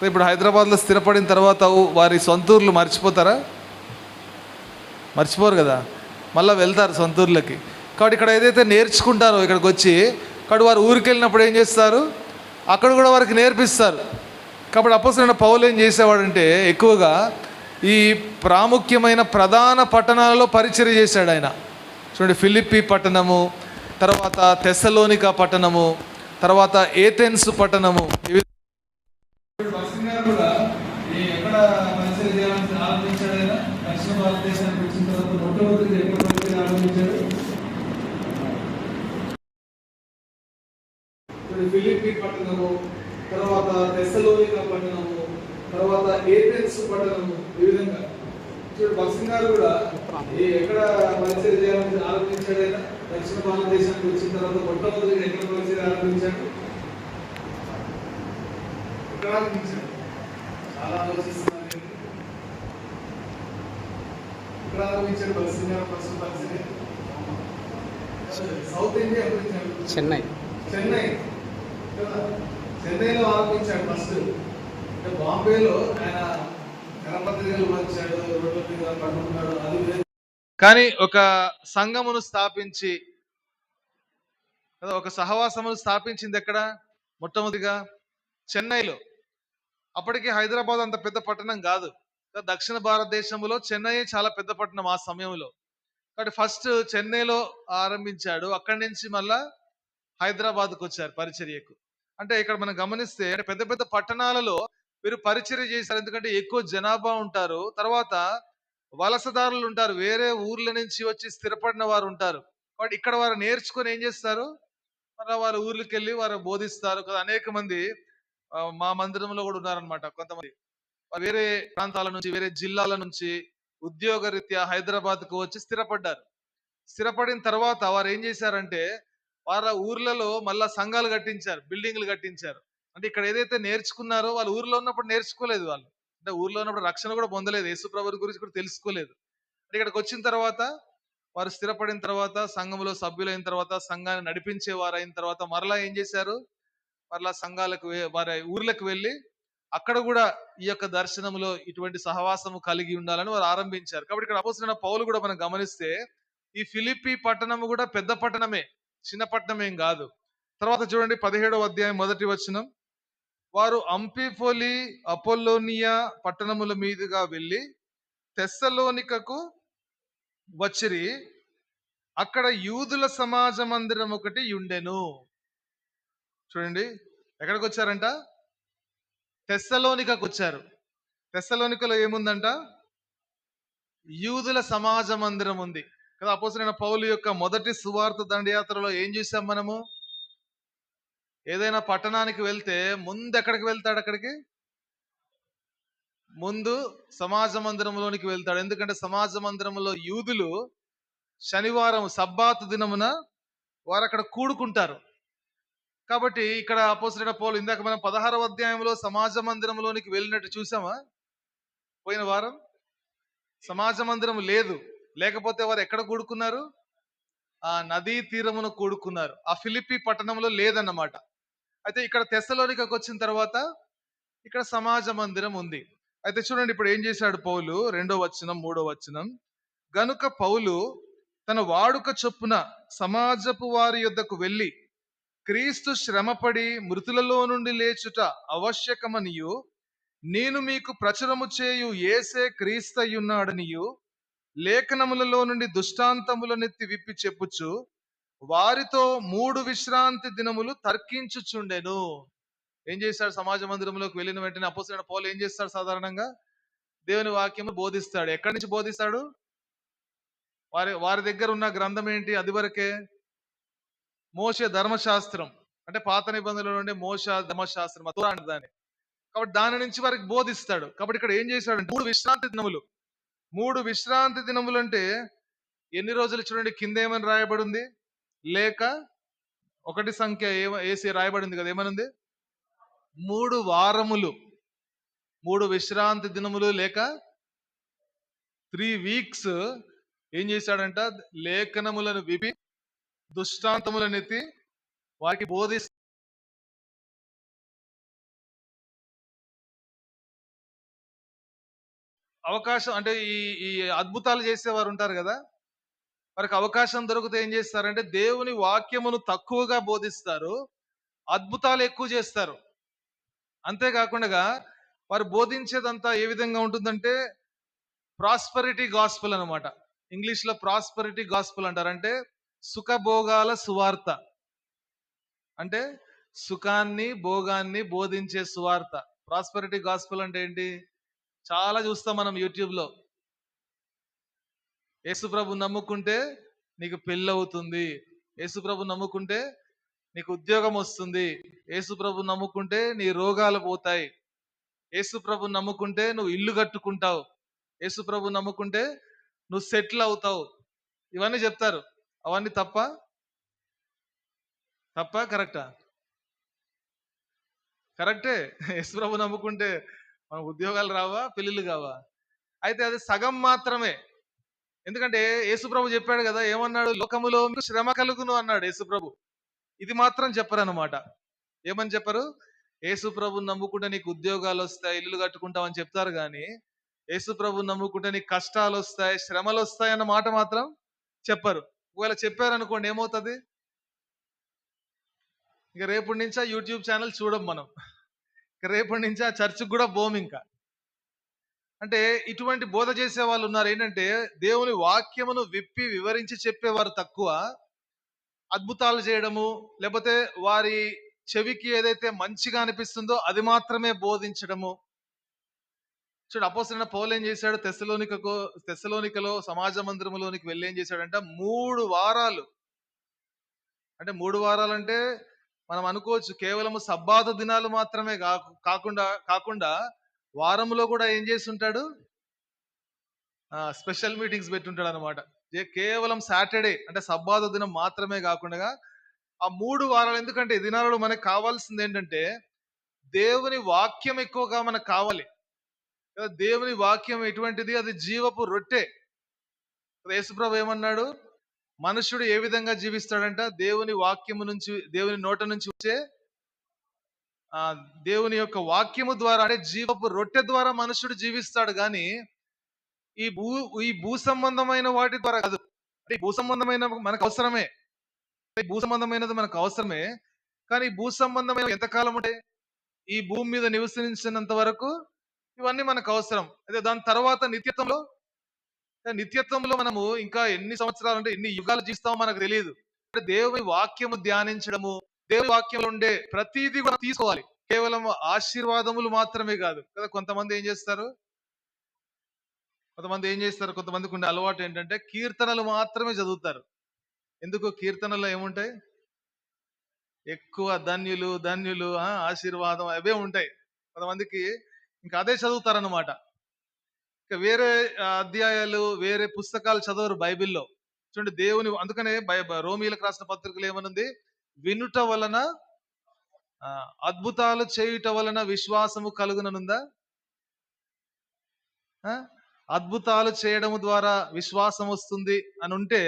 ఇప్పుడు హైదరాబాద్లో స్థిరపడిన తర్వాత వారి సొంతూర్లు మర్చిపోతారా? మర్చిపోరు కదా, మళ్ళీ వెళ్తారు సొంతూర్లకి. కాబట్టి ఇక్కడ ఏదైతే నేర్చుకుంటారో ఇక్కడికి వచ్చి, కాబట్టి వారు ఊరికి వెళ్ళినప్పుడు ఏం చేస్తారు? అక్కడ కూడా వారికి నేర్పిస్తారు. కాబట్టి అపోస్తలుడైన పౌలు ఏం చేసేవాడంటే ఎక్కువగా ఈ ప్రాముఖ్యమైన ప్రధాన పట్టణాలలో పరిచర్య చేశాడు ఆయన. చూడండి, ఫిలిప్పి పట్టణము, తర్వాత తెస్సలోనిక పట్టణము, తర్వాత ఏథెన్స్ పట్టణము. ఎక్కడ పరిచర్య చేయాలని ఆరంభించాడు ఆయన? దక్షిణ భారతదేశానికి వచ్చిన తర్వాత మొట్టమొదటి ఎక్కడ పరిచర్య ఆరంభించాడు? ఫిలిప్పి పట్టణము, తర్వాత తెస్సలోనిక పట్టణము, తర్వాత ఏథెన్స్ పట్టణము. ఈ విధంగా చూడు, భక్సింగ్ గారు కూడా ఎక్కడ పరిచయం చేయాలని ఆరంభించాడు ఆయన? దక్షిణ భారతదేశానికి వచ్చిన తర్వాత మొట్టమొదటిగా ఎక్కడ పరిచయం ఆరంభించాడు? ఎక్కడ ఆరంభించాడు? చాలా ఆలోచిస్తున్నాను. ఎక్కడ ఆరంభించాడు భక్సింగ్ గారు ఫస్ట్ పరిచయం? సౌత్ ఇండియా చెన్నై చెన్నైలో ఆరంభించాడు ఫస్ట్. అంటే బాంబేలో ఆయన కరపత్రికలు వచ్చాడు, రోడ్ల మీద పట్టుకున్నాడు. అది కానీ ఒక సంఘమును స్థాపించి ఒక సహవాసమును స్థాపించింది ఎక్కడ? మొట్టమొదటిగా చెన్నైలో. అప్పటికి హైదరాబాద్ అంత పెద్ద పట్టణం కాదు. దక్షిణ భారతదేశంలో చెన్నై చాలా పెద్ద పట్టణం ఆ సమయంలో. కాబట్టి ఫస్ట్ చెన్నైలో ఆరంభించాడు. అక్కడి నుంచి మళ్ళా హైదరాబాద్కు వచ్చారు పరిచర్యకు. అంటే ఇక్కడ మనం గమనిస్తే పెద్ద పెద్ద పట్టణాలలో వీరు పరిచర్య చేశారు. ఎందుకంటే ఎక్కువ జనాభా ఉంటారు, తర్వాత వలసదారులు ఉంటారు, వేరే ఊర్ల నుంచి వచ్చి స్థిరపడిన వారు ఉంటారు. కాబట్టి ఇక్కడ వారు నేర్చుకొని ఏం చేస్తారు? మళ్ళీ వారి ఊర్లకు వెళ్ళి వారు బోధిస్తారు కదా. అనేక మంది మా మందిరంలో కూడా ఉన్నారనమాట. కొంతమంది వేరే ప్రాంతాల నుంచి, వేరే జిల్లాల నుంచి ఉద్యోగ రీత్యా హైదరాబాద్కు వచ్చి స్థిరపడ్డారు. స్థిరపడిన తర్వాత వారు ఏం చేశారంటే వాళ్ళ ఊర్లలో మళ్ళా సంఘాలు కట్టించారు, బిల్డింగ్లు కట్టించారు. అంటే ఇక్కడ ఏదైతే నేర్చుకున్నారో వాళ్ళు ఊర్లో ఉన్నప్పుడు నేర్చుకోలేదు. వాళ్ళు అంటే ఊర్లో ఉన్నప్పుడు రక్షణ కూడా పొందలేదు, యేసుప్రభువు గురించి కూడా తెలుసుకోలేదు. అంటే ఇక్కడికి వచ్చిన తర్వాత వారు స్థిరపడిన తర్వాత, సంఘంలో సభ్యులైన తర్వాత, సంఘాన్ని నడిపించే వారు అయిన తర్వాత మరలా ఏం చేశారు? మరలా సంఘాలకు వారి ఊర్లకు వెళ్ళి అక్కడ కూడా ఈ యొక్క దర్శనంలో ఇటువంటి సహవాసము కలిగి ఉండాలని వారు ఆరంభించారు. కాబట్టి ఇక్కడ అపోస్తలుడైన పౌలు కూడా మనం గమనిస్తే ఈ ఫిలిప్పి పట్టణము కూడా పెద్ద పట్టణమే, చిన్న పట్టణం ఏం కాదు. తర్వాత చూడండి 17వ అధ్యాయం 1వ వచనం. వారు అంఫిఫొలి, అపోల్లోనియా పట్టణముల మీదుగా వెళ్ళి తెస్సలోనికకు వచ్చిరి. అక్కడ యూదుల సమాజ మందిరం ఒకటి ఉండెను. చూడండి, ఎక్కడికి వచ్చారంట? తెస్సలోనికకు వచ్చారు. తెస్సలోనికలో ఏముందంట? యూదుల సమాజ మందిరం ఉంది కదా. అపోస్తలుడైన పౌలు యొక్క మొదటి సువార్త దండయాత్రలో ఏం చూసాం మనము? ఏదైనా పట్టణానికి వెళ్తే ముందు ఎక్కడికి వెళ్తాడు? అక్కడికి ముందు సమాజ మందిరంలోనికి వెళ్తాడు. ఎందుకంటే సమాజ మందిరంలో యూదులు శనివారం సబ్బాతు దినమున వారు అక్కడ కూడుకుంటారు. కాబట్టి ఇక్కడ అపోస్తలుడైన పౌలు, ఇందాక మనం 16వ అధ్యాయంలో సమాజ మందిరంలోనికి వెళ్ళినట్టు చూసామా? పోయిన వారం సమాజ మందిరం లేదు. లేకపోతే వారు ఎక్కడ కూడుకున్నారు? ఆ నదీ తీరమున కూడుకున్నారు. ఆ ఫిలిప్పి పట్టణంలో లేదన్నమాట. అయితే ఇక్కడ తెస్సలోనికకు వచ్చిన తర్వాత ఇక్కడ సమాజ మందిరం ఉంది. అయితే చూడండి ఇప్పుడు ఏం చేశాడు పౌలు. 2వ వచనం 3వ వచనం. గనుక పౌలు తన వాడుక చొప్పున సమాజపు వారి యొద్దకు వెళ్ళి, క్రీస్తు శ్రమపడి మృతులలో నుండి లేచుట ఆవశ్యకమనియు, నేను మీకు ప్రచురము చేయు యేసే క్రీస్తయున్నాడనియు లేఖనములలో నుండి దృష్టాంతములనెత్తి విప్పి చెప్పుచు వారితో 3 విశ్రాంతి దినములు తర్కించుచుండెను. ఏం చేశాడు? సమాజ మందిరంలోకి వెళ్ళిన వెంటనే అపోస్తలుడైన పౌలు ఏం చేస్తాడు? సాధారణంగా దేవుని వాక్యము బోధిస్తాడు. ఎక్కడి నుంచి బోధిస్తాడు? వారి వారి దగ్గర ఉన్న గ్రంథం ఏంటి? అది వరకే మోషే ధర్మశాస్త్రం, అంటే పాత నిబంధనలో నుండి మోషే ధర్మశాస్త్రం అంటారు దాన్ని. కాబట్టి దాని నుంచి వారికి బోధిస్తాడు. కాబట్టి ఇక్కడ ఏం చేశాడంటే 3 విశ్రాంతి దినములు. 3 విశ్రాంతి దినములు అంటే ఎన్ని రోజులు? చూడండి కింద ఏమని రాయబడి ఉంది? లేక ఒకటి సంఖ్య ఏసి రాయబడింది కదా, ఏమనుంది? 3 వారములు, 3 విశ్రాంతి దినములు లేక 3 వీక్స్. ఏం చేశాడంట? లేఖనములను విపి దృష్టాంతములను ఎత్తి వారికి బోధిస్తూ అవకాశం, అంటే ఈ ఈ అద్భుతాలు చేసేవారు ఉంటారు కదా, వారికి అవకాశం దొరికితే ఏం చేస్తారంటే దేవుని వాక్యమును తక్కువగా బోధిస్తారు, అద్భుతాలు ఎక్కువ చేస్తారు. అంతేకాకుండా వారు బోధించేదంతా ఏ విధంగా ఉంటుందంటే ప్రాస్పరిటీ గాస్పెల్ అనమాట. ఇంగ్లీష్ లో ప్రాస్పరిటీ గాస్పెల్ అంటారు. అంటే సుఖభోగాల సువార్త, అంటే సుఖాన్ని భోగాన్ని బోధించే సువార్త. ప్రాస్పరిటీ గాస్పెల్ అంటే ఏంటి? చాలా చూస్తాం మనం యూట్యూబ్ లో. యేసుప్రభు నమ్ముకుంటే నీకు పెళ్ళి అవుతుంది, యేసుప్రభు నమ్ముకుంటే నీకు ఉద్యోగం వస్తుంది, యేసుప్రభు నమ్ముకుంటే నీ రోగాలు పోతాయి, యేసుప్రభు నమ్ముకుంటే నువ్వు ఇల్లు కట్టుకుంటావు, యేసుప్రభు నమ్ముకుంటే నువ్వు సెటిల్ అవుతావు. ఇవన్నీ చెప్తారు. అవన్నీ తప్ప తప్ప కరెక్టా? కరెక్టే. యేసుప్రభు నమ్ముకుంటే మనకు ఉద్యోగాలు రావా, పెళ్ళిళ్ళు కావా? అయితే అది సగం మాత్రమే. ఎందుకంటే యేసుప్రభు చెప్పాడు కదా, ఏమన్నాడు? లోకములో మీకు శ్రమ కలుగును అన్నాడు యేసుప్రభు. ఇది మాత్రం చెప్పరు అనమాట. ఏమని చెప్పరు? యేసుప్రభు నమ్ముకుంటే నీకు ఉద్యోగాలు వస్తాయి, ఇల్లు కట్టుకుంటావు అని చెప్తారు కానీ యేసుప్రభు నమ్ముకుంటే నీకు కష్టాలు వస్తాయి, శ్రమలు వస్తాయి అన్న మాట మాత్రం చెప్పరు. ఒకవేళ చెప్పారనుకోండి ఏమవుతుంది? ఇక రేపటి నుంచి ఆ యూట్యూబ్ ఛానల్ చూడం మనం. ఇక రేపటి నుంచి ఆ చర్చికి కూడా పోము ఇంకా. అంటే ఇటువంటి బోధ చేసే వాళ్ళు ఉన్నారు. ఏంటంటే దేవుని వాక్యమును విప్పి వివరించి చెప్పేవారు తక్కువ, అద్భుతాలు చేయడము, లేకపోతే వారి చెవికి ఏదైతే మంచిగా అనిపిస్తుందో అది మాత్రమే బోధించడము. చూడు అపోస్తలుడైన పౌలు ఏం చేశాడు? తెస్సలోనికలో సమాజ మందిరంలోనికి వెళ్ళి ఏం చేశాడంటే 3 వారాలు, అంటే 3 వారాలు అంటే మనం అనుకోవచ్చు కేవలం సబ్బాతు దినాలు మాత్రమే కాకుండా కాకుండా వారంలో కూడా ఏం చేసి ఉంటాడు? స్పెషల్ మీటింగ్స్ పెట్టుంటాడు అనమాట. కేవలం సాటర్డే అంటే సబ్బాతు దినం మాత్రమే కాకుండా ఆ 3 వారాలు. ఎందుకంటే ఈ దినాలలో మనకు కావాల్సింది ఏంటంటే దేవుని వాక్యం ఎక్కువగా మనకు కావాలి కదా. దేవుని వాక్యం ఎటువంటిది? అది జీవపు రొట్టె. యేసుప్రభు ఏమన్నాడు? మనుషుడు ఏ విధంగా జీవిస్తాడంట? దేవుని వాక్యము నుంచి, దేవుని నోట నుంచి వచ్చే ఆ దేవుని యొక్క వాక్యము ద్వారా, అంటే జీవపు రొట్టె ద్వారా మనుషుడు జీవిస్తాడు కానీ ఈ భూ సంబంధమైన వాటి ద్వారా కాదు. అంటే భూ సంబంధమైన మనకు అవసరమే, భూ సంబంధమైనది మనకు అవసరమే. కానీ భూ సంబంధమైన ఎంతకాలం ఉంటాయి? ఈ భూమి మీద నివసించినంత వరకు ఇవన్నీ మనకు అవసరం. అయితే దాని తర్వాత నిత్యత్వంలో మనము ఇంకా ఎన్ని సంవత్సరాలు, అంటే ఎన్ని యుగాలు జీవిస్తామో మనకు తెలియదు. అంటే దేవుని వాక్యము ధ్యానించడము, దేవుని వాక్యంలో ఉండే ప్రతిదీ కూడా తీసుకోవాలి. కేవలం ఆశీర్వాదములు మాత్రమే కాదు కదా. కొంతమంది ఏం చేస్తారు? కొంతమందికి ఉండే అలవాటు ఏంటంటే కీర్తనలు మాత్రమే చదువుతారు. ఎందుకు? కీర్తనలో ఏముంటాయి? ఎక్కువ ధన్యులు ధన్యులు, ఆశీర్వాదం అవే ఉంటాయి. కొంతమందికి ఇంకా అదే చదువుతారన్నమాట. ఇంకా వేరే అధ్యాయాలు, వేరే పుస్తకాలు చదవరు బైబిల్లో. చూడండి దేవుని, అందుకనే రోమీలకు రాసిన పత్రికలు ఏమనుంది? వినుట వలన అద్భుతాలు చేయుట వలన విశ్వాసము కలుగుననుందా? ఆ? అద్భుతాలు చేయడం ద్వారా విశ్వాసం వస్తుంది అని ఉంటే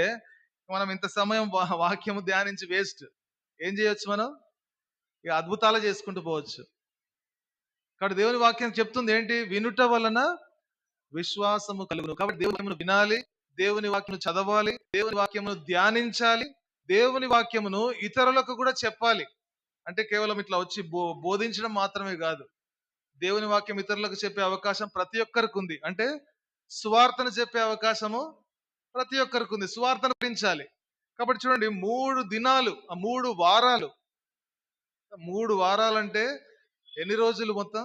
మనం ఇంత సమయం వాక్యము ధ్యానించి వేస్ట్. ఏం చేయొచ్చు మనం? ఇక అద్భుతాలు చేసుకుంటూ పోవచ్చు. కాబట్టి దేవుని వాక్యం చెప్తుంది ఏంటి? వినుట వలన విశ్వాసము కలుగును. కాబట్టి దేవుని వాక్యమును వినాలి, దేవుని వాక్యము చదవాలి, దేవుని వాక్యమును ధ్యానించాలి, దేవుని వాక్యమును ఇతరులకు కూడా చెప్పాలి. అంటే కేవలం ఇట్లా వచ్చి బోధించడం మాత్రమే కాదు. దేవుని వాక్యం ఇతరులకు చెప్పే అవకాశం ప్రతి ఒక్కరికి ఉంది. అంటే సువార్తను చెప్పే అవకాశము ప్రతి ఒక్కరికి ఉంది. సువార్తను ప్రించాలి. కాబట్టి చూడండి, 3 దినాలు, 3 వారాలు, 3 వారాలంటే ఎన్ని రోజులు మొత్తం?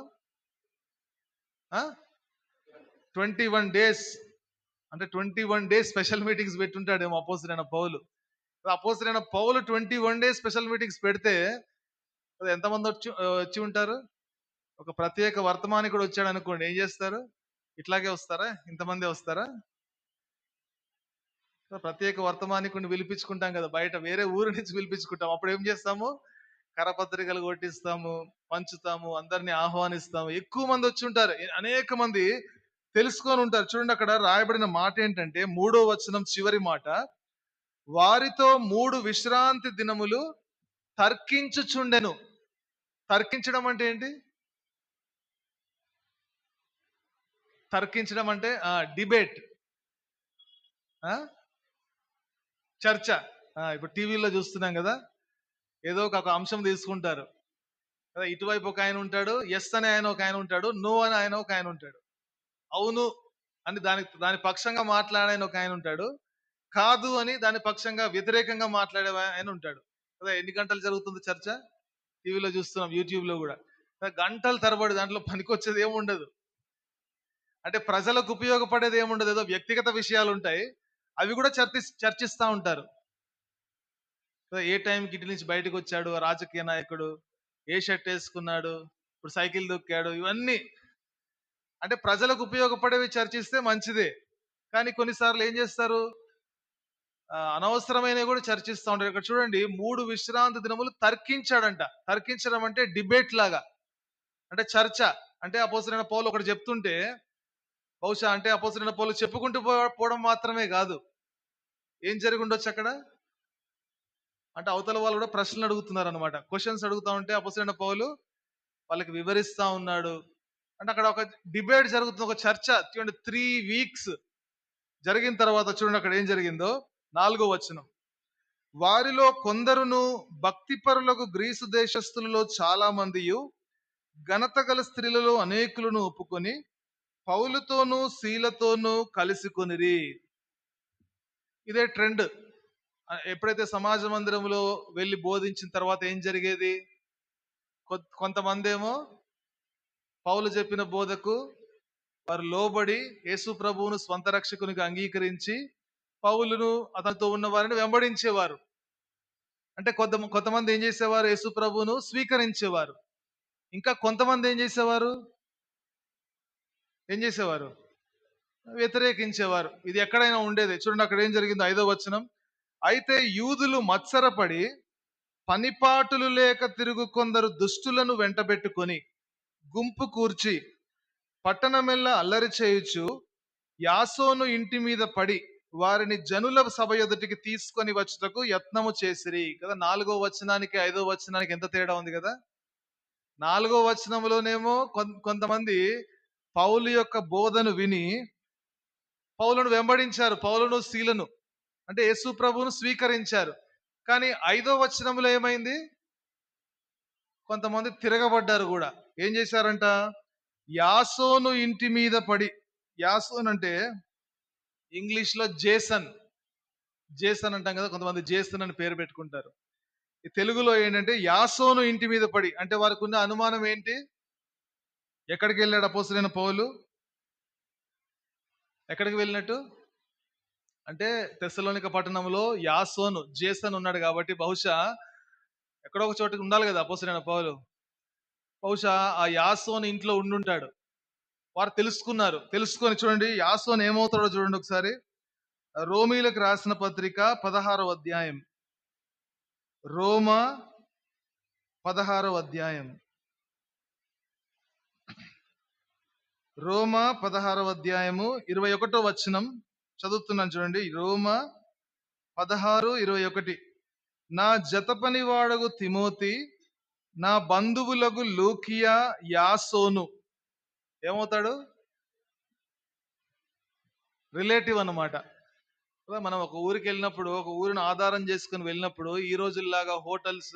21 డేస్. అంటే 21 డేస్ స్పెషల్ మీటింగ్స్ పెట్టుంటాడేమో అపోస్తలుడైన పౌలు. 21 డేస్ స్పెషల్ మీటింగ్స్ పెడితే ఎంతమంది వచ్చి ఉంటారు? ఒక ప్రత్యేక వర్తమానికుడు వచ్చాడు అనుకోండి, ఏం చేస్తారు? ఇట్లాగే వస్తారా? ఇంతమంది వస్తారా? ప్రత్యేక వర్తమానికుడిని పిలిపించుకుంటాం కదా, బయట వేరే ఊరు నుంచి పిలిపించుకుంటాం. అప్పుడు ఏం చేస్తాము? కరపత్రికలు కొట్టిస్తాము, పంచుతాము, అందరినీ ఆహ్వానిస్తాము. ఎక్కువ మంది వచ్చి ఉంటారు, అనేక మంది తెలుసుకొని ఉంటారు. చూడండి, అక్కడ రాయబడిన మాట ఏంటంటే 3వ వచనం చివరి మాట, వారితో 3 విశ్రాంతి దినములు తర్కించుచుండెను. తర్కించడం అంటే ఏంటి? తర్కించడం అంటే డిబేట్, చర్చ. ఇప్పుడు టీవీలో చూస్తున్నాం కదా, ఏదో ఒక అంశం తీసుకుంటారు కదా. ఇటువైపు ఒక ఆయన ఉంటాడు, ఎస్ అని ఆయన ఒక ఆయన ఉంటాడు, నో అని ఆయన ఒక ఆయన ఉంటాడు, అవును అని దాని పక్షంగా మాట్లాడే ఒక ఆయన ఉంటాడు, కాదు అని దాని పక్షంగా వ్యతిరేకంగా మాట్లాడే ఆయన ఉంటాడు కదా. ఎన్ని గంటలు జరుగుతుంది చర్చ? టీవీలో చూస్తున్నాం, యూట్యూబ్ లో కూడా గంటల తరబడి. దాంట్లో పనికొచ్చేది ఏముండదు. అంటే ప్రజలకు ఉపయోగపడేది ఏముండదు. ఏదో వ్యక్తిగత విషయాలు ఉంటాయి, అవి కూడా చర్చిస్తూ ఉంటారు. ఏ టైంకి ఇంటి నుంచి బయటకు వచ్చాడు ఆ రాజకీయ నాయకుడు, ఏ షర్ట్ వేసుకున్నాడు, ఇప్పుడు సైకిల్ దొక్కాడు, ఇవన్నీ అంటే ప్రజలకు ఉపయోగపడేవి చర్చిస్తే మంచిదే. కానీ కొన్నిసార్లు ఏం చేస్తారు? అనవసరమైనవి కూడా చర్చిస్తూ ఉంటారు. ఇక్కడ చూడండి, 3 విశ్రాంతి దినములు తర్కించాడంట. తర్కించడం అంటే డిబేట్ లాగా, అంటే చర్చ. అంటే అపోస్తలుడైన పౌలు ఒకటి చెప్తుంటే, బహుశా అంటే అపోస్తలుడైన పౌలు చెప్పుకుంటూ పోవడం మాత్రమే కాదు, ఏం జరిగి ఉండొచ్చు అక్కడ అంటే అవతల వాళ్ళు కూడా ప్రశ్నలు అడుగుతున్నారు అనమాట. క్వశ్చన్స్ అడుగుతా ఉంటే అపోస్తలుడైన పౌలు వాళ్ళకి వివరిస్తా ఉన్నాడు. అంటే అక్కడ ఒక డిబేట్ జరుగుతుంది, ఒక చర్చ. చూడండి, 3 వీక్స్ జరిగిన తర్వాత చూడండి అక్కడ ఏం జరిగిందో. 4వ వచనం, వారిలో కొందరును భక్తిపరులకు గ్రీసు దేశస్థులలో చాలా మందియు ఘనత గల స్త్రీలలో అనేకులను ఒప్పుకొని పౌలుతోనూ శీలతోనూ కలిసి కొనిరి. ఇదే ట్రెండ్. ఎప్పుడైతే సమాజ మందిరంలో వెళ్ళి బోధించిన తర్వాత ఏం జరిగేది? కొంతమంది ఏమో పౌలు చెప్పిన బోధకు వారు లోబడి యేసు ప్రభువును స్వంత రక్షకునిగా అంగీకరించి పౌలును అతనితో ఉన్న వారిని వెంబడించేవారు. అంటే కొంతమంది ఏం చేసేవారు? యేసు ప్రభువును స్వీకరించేవారు. ఇంకా కొంతమంది ఏం చేసేవారు? వ్యతిరేకించేవారు. ఇది ఎక్కడైనా ఉండేది. చూడండి అక్కడ ఏం జరిగిందో. 5వ వచనం, అయితే యూదులు మత్సరపడి పనిపాటులు లేక తిరుగు కొందరు దుష్టులను వెంటబెట్టుకొని గుంపు కూర్చి పట్టణమెల్లా అల్లరి చేయుచు యాసోను ఇంటి మీద పడి వారిని జనుల సభ ఎదుటికి తీసుకొని వచ్చుటకు యత్నము చేసిరి కదా. 4వ వచనానికి 5వ వచనానికి ఎంత తేడా ఉంది కదా. 4వ వచనంలోనేమో కొంతమంది పౌలు యొక్క బోధను విని పౌలును వెంబడించారు, పౌలును శీలను అంటే యేసు ప్రభువును స్వీకరించారు. కానీ 5వ వచనంలో ఏమైంది? కొంతమంది తిరగబడ్డారు కూడా. ఏం చేశారంట? యాసోను ఇంటి మీద పడి. యాసోన్ అంటే ఇంగ్లీష్ లో జేసన్ అంటాం కదా, కొంతమంది జేసన్ అని పేరు పెట్టుకుంటారు. ఈ తెలుగులో ఏంటంటే యాసోను ఇంటి మీద పడి. అంటే వారికి ఉన్న అనుమానం ఏంటి? ఎక్కడికి వెళ్ళాడు అపోస్తలుడైన పౌలు? ఎక్కడికి వెళ్ళినట్టు అంటే తెస్సలోనిక పట్టణంలో యాసోను, జేసన్ ఉన్నాడు కాబట్టి బహుశా ఎక్కడో ఒక చోటుకి ఉండాలి కదా అపోస్తలుడైన పౌలు. బహుశా ఆ యాసోను ఇంట్లో ఉండుంటాడు. వారు తెలుసుకొని చూడండి యాసోను ఏమవుతాడో చూడండి ఒకసారి. రోమీలకు రాసిన పత్రిక 16వ అధ్యాయం. రోమా 16వ అధ్యాయం. రోమా 16వ అధ్యాయము 21వ వచనం చదువుతున్నాను చూడండి. రోమా 16:21. నా జత పనివాడగు తిమోతి, నా బంధువులకు లూకియా, యాసోను ఏమవుతాడు? రిలేటివ్ అన్నమాట. మనం ఒక ఊరికి వెళ్ళినప్పుడు, ఒక ఊరిని ఆధారం చేసుకుని వెళ్ళినప్పుడు, ఈ రోజుల్లాగా హోటల్స్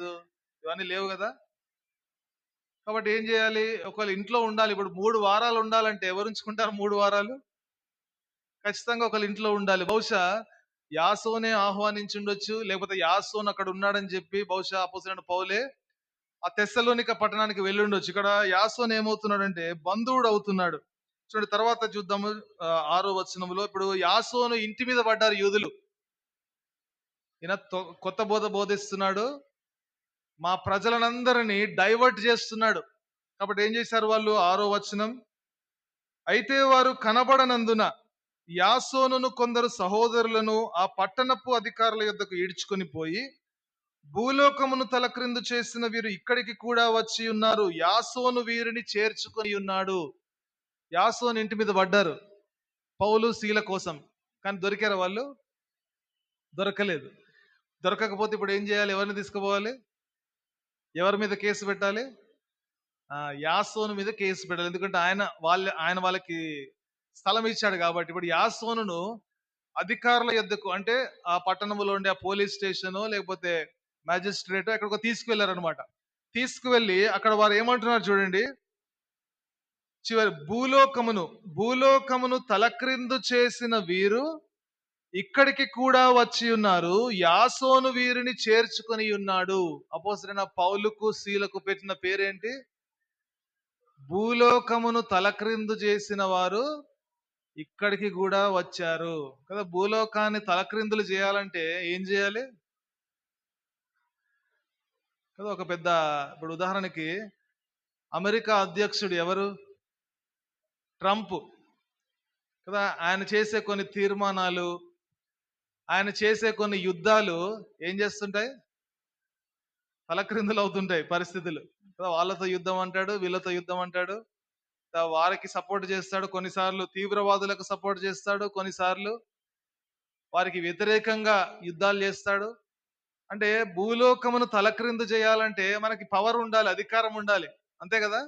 ఇవన్నీ లేవు కదా. కాబట్టి ఏం చేయాలి? ఒకవేళ ఇంట్లో ఉండాలి. ఇప్పుడు 3 వారాలు ఉండాలంటే ఎవరు ఉంచుకుంటారు? 3 వారాలు ఖచ్చితంగా ఒకళ్ళు ఇంట్లో ఉండాలి. బహుశా యాసోనే ఆహ్వానించి ఉండొచ్చు, లేకపోతే యాసోన్ అక్కడ ఉన్నాడని చెప్పి బహుశా అపోస్తలుడైన పౌలే ఆ తెస్సలోనిక పట్టణానికి వెళ్ళి ఉండొచ్చు. ఇక్కడ యాసోన్ ఏమవుతున్నాడంటే బంధువుడు అవుతున్నాడు. చూడండి తర్వాత చూద్దాము. 6వ వచనంలో ఇప్పుడు యాసోను ఇంటి మీద పడ్డారు యూదులు. ఈయన కొత్త బోధ బోధిస్తున్నాడు, మా ప్రజలనందరినీ డైవర్ట్ చేస్తున్నాడు. కాబట్టి ఏం చేశారు వాళ్ళు? 6వ వచనం, అయితే వారు కనబడనందున యాసోనును కొందరు సహోదరులను ఆ పట్టణపు అధికారుల యొద్దకు ఈడ్చుకొని పోయి, భూలోకమును తలక్రిందు చేసిన వీరు ఇక్కడికి కూడా వచ్చి ఉన్నారు, యాసోను వీరిని చేర్చుకొని ఉన్నాడు. యాసోను ఇంటి మీద పడ్డారు పౌలు శీల కోసం. కానీ దొరికారా వాళ్ళు? దొరకలేదు. దొరకకపోతే ఇప్పుడు ఏం చేయాలి? ఎవరిని తీసుకుపోవాలి? ఎవరి మీద కేసు పెట్టాలి? యాసోను మీద కేసు పెట్టాలి. ఎందుకంటే ఆయన వాళ్ళకి స్థలం ఇచ్చాడు కాబట్టి. ఇప్పుడు యాసోనును అధికారుల యొద్దకు, అంటే ఆ పట్టణంలో ఉండే ఆ పోలీస్ స్టేషన్ లేకపోతే మ్యాజిస్ట్రేట్ ఎక్కడికో తీసుకువెళ్లారనమాట. తీసుకువెళ్ళి అక్కడ వారు ఏమంటున్నారు చూడండి, చివరి భూలోకమును తలక్రిందు చేసిన వీరు ఇక్కడికి కూడా వచ్చి ఉన్నారు, యాసోను వీరిని చేర్చుకొని ఉన్నాడు. అపోస్తలుడైన పౌలుకు శీలకు పెట్టిన పేరేంటి? భూలోకమును తలక్రిందు చేసిన వారు ఇక్కడికి కూడా వచ్చారు కదా. భూలోకాన్ని తలక్రిందులు చేయాలంటే ఏం చేయాలి కదా? ఒక పెద్ద, ఇప్పుడు ఉదాహరణకి అమెరికా అధ్యక్షుడు ఎవరు? ట్రంప్ కదా. ఆయన చేసే కొన్ని తీర్మానాలు, ఆయన చేసే కొన్ని యుద్ధాలు ఏం చేస్తుంటాయి? తలక్రిందులు అవుతుంటాయి పరిస్థితులు కదా. వాళ్ళతో యుద్ధం అంటాడు, వీళ్ళతో యుద్ధం అంటాడు, వారికి సపోర్ట్ చేస్తాడు, కొన్నిసార్లు తీవ్రవాదులకు సపోర్ట్ చేస్తాడు, కొన్నిసార్లు వారికి వ్యతిరేకంగా యుద్ధాలు చేస్తాడు. అంటే భూలోకమును తలక్రిందు చేయాలంటే మనకి పవర్ ఉండాలి, అధికారం ఉండాలి. అంతే కదా,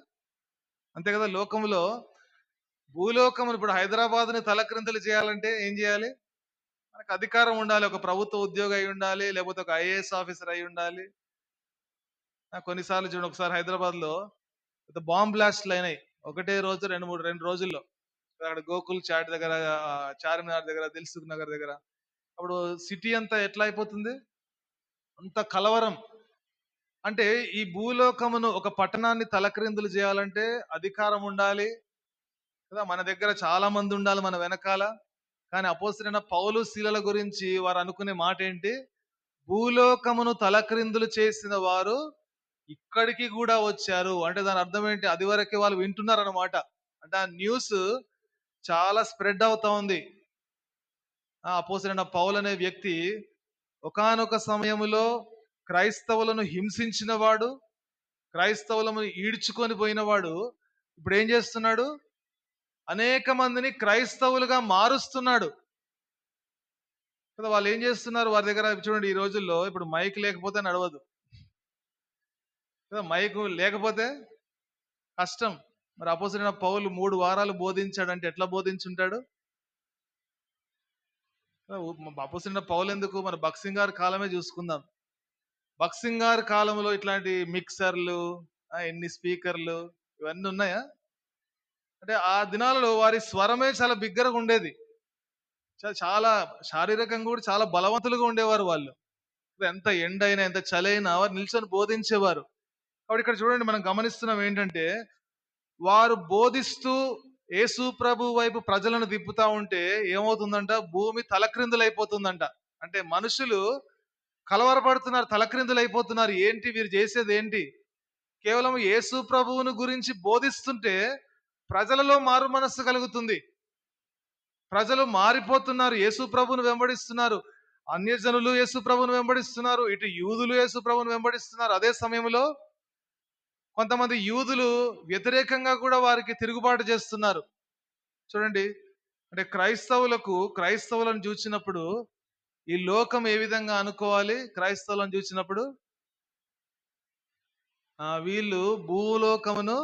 అంతే కదా. లోకంలో భూలోకమును, ఇప్పుడు హైదరాబాద్ని తలక్రిందులు చేయాలంటే ఏం చేయాలి? మనకు అధికారం ఉండాలి. ఒక ప్రభుత్వ ఉద్యోగి అయి ఉండాలి, లేకపోతే ఒక ఐఏఎస్ ఆఫీసర్ అయి ఉండాలి. కొన్నిసార్లు చూడండి, ఒకసారి హైదరాబాద్ లో బాంబ్ బ్లాస్ట్లు అయినాయి. ఒకటే రోజు 2 రోజుల్లో. అక్కడ గోకుల్ చాట్ దగ్గర, చార్మినార్ దగ్గర, దిల్సుఖ్ నగర్ దగ్గర. అప్పుడు సిటీ అంతా ఎట్లా అయిపోతుంది? అంత కలవరం. అంటే ఈ భూలోకమును, ఒక పట్టణాన్ని తలక్రిందులు చేయాలంటే అధికారం ఉండాలి కదా. మన దగ్గర చాలా మంది ఉండాలి మన వెనకాల. కానీ అపోస్తలుడైన పౌలు శీలల గురించి వారు అనుకునే మాట ఏంటి? భూలోకమును తలక్రిందులు చేసిన వారు ఇక్కడికి కూడా వచ్చారు. అంటే దాని అర్థం ఏంటి? అది వరకే వాళ్ళు వింటున్నారు అనమాట. అంటే ఆ న్యూస్ చాలా స్ప్రెడ్ అవుతా ఉంది. అపోస్తలుడైన పౌలు అనే వ్యక్తి ఒకానొక సమయంలో క్రైస్తవులను హింసించిన వాడు, క్రైస్తవులను ఈడ్చుకొని పోయినవాడు, ఇప్పుడు ఏం చేస్తున్నాడు? అనేక మందిని క్రైస్తవులుగా మారుస్తున్నాడు కదా. వాళ్ళు ఏం చేస్తున్నారు? వారి దగ్గర చూడండి, ఈ రోజుల్లో ఇప్పుడు మైక్ లేకపోతే నడవదు కదా. మైక్ లేకపోతే కష్టం. మరి అపోస్తలుడైన పౌలు 3 వారాలు బోధించాడంటే ఎట్లా బోధించుంటాడు? అపోస్తలుడైన పౌలు ఎందుకు, మన భక్సింగ్ గారి కాలమే చూసుకుందాం. భక్సింగ్ గారి కాలంలో ఇట్లాంటి మిక్సర్లు, ఎన్ని స్పీకర్లు ఇవన్నీ ఉన్నాయా? అంటే ఆ దినాలలో వారి స్వరమే చాలా బిగ్గరగా ఉండేది. చాలా శారీరకంగా కూడా చాలా బలవంతులుగా ఉండేవారు వాళ్ళు. ఎంత ఎండైనా, ఎంత చలైనా వారు నిల్చొని బోధించేవారు. కాబట్టి ఇక్కడ చూడండి, మనం గమనిస్తున్నాం ఏంటంటే, వారు బోధిస్తూ యేసు ప్రభు వైపు ప్రజలను తిప్పుతా ఉంటే ఏమవుతుందంట? భూమి తలక్రిందులైపోతుందంట. అంటే మనుషులు కలవరపడుతున్నారు, తలక్రిందులైపోతున్నారు. ఏంటి వీరు చేసేది ఏంటి? కేవలం యేసు ప్రభువును గురించి బోధిస్తుంటే ప్రజలలో మారు మనస్సు కలుగుతుంది. ప్రజలు మారిపోతున్నారు, యేసు ప్రభువును వెంబడిస్తున్నారు. అన్యజనులు యేసు ప్రభువును వెంబడిస్తున్నారు, ఇటు యూదులు యేసు ప్రభువును వెంబడిస్తున్నారు. అదే సమయంలో కొంతమంది యూదులు వ్యతిరేకంగా కూడా వారికి తిరుగుబాటు చేస్తున్నారు. చూడండి, అంటే క్రైస్తవులను చూసినప్పుడు ఈ లోకం ఏ విధంగా అనుకోవాలి? క్రైస్తవులను చూసినప్పుడు వీళ్ళు భూలోకమును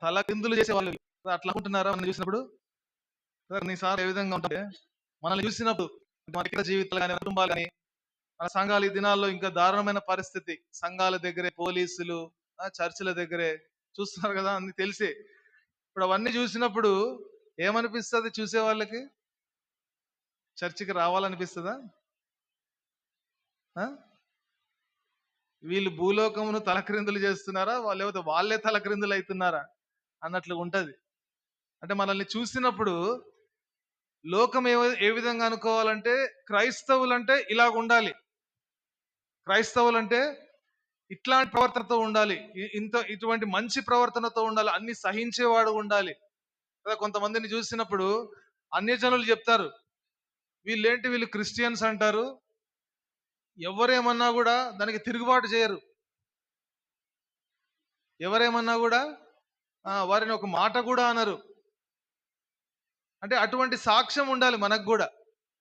తలకిందులు చేసేవాళ్ళు. అట్లా అనుకుంటున్నారా మనం చూసినప్పుడు? కొన్నిసార్లు ఏ విధంగా ఉంటుంది, మనల్ని చూసినప్పుడు మన వ్యక్తిగత జీవితాలు కానీ, కుటుంబాలు కానీ, మన సంఘాలు ఈ దినాల్లో ఇంకా దారుణమైన పరిస్థితి. సంఘాల దగ్గరే పోలీసులు, చర్చిల దగ్గరే చూస్తున్నారు కదా, అన్ని తెలిసి. ఇప్పుడు అవన్నీ చూసినప్పుడు ఏమనిపిస్తుంది చూసే వాళ్ళకి? చర్చికి రావాలనిపిస్తుందా? వీళ్ళు భూలోకమును తలక్రిందులు చేస్తున్నారా, లేకపోతే వాళ్ళే తలక్రిందులు అవుతున్నారా అన్నట్లు ఉంటది. అంటే మనల్ని చూసినప్పుడు లోకం ఏ విధంగా అనుకోవాలంటే, క్రైస్తవులంటే ఇలాగ ఉండాలి, క్రైస్తవులంటే ఇట్లాంటి ప్రవర్తనతో ఉండాలి, ఇటువంటి మంచి ప్రవర్తనతో ఉండాలి, అన్ని సహించేవాడు ఉండాలి కదా. కొంతమందిని చూసినప్పుడు అన్యజనులు చెప్తారు, వీళ్ళు క్రిస్టియన్స్ అంటారు, ఎవరేమన్నా కూడా దానికి తిరుగుబాటు చేయరు. ఎవరేమన్నా కూడా వారిని ఒక మాట కూడా అనరు. అంటే అటువంటి సాక్ష్యం ఉండాలి మనకు కూడా.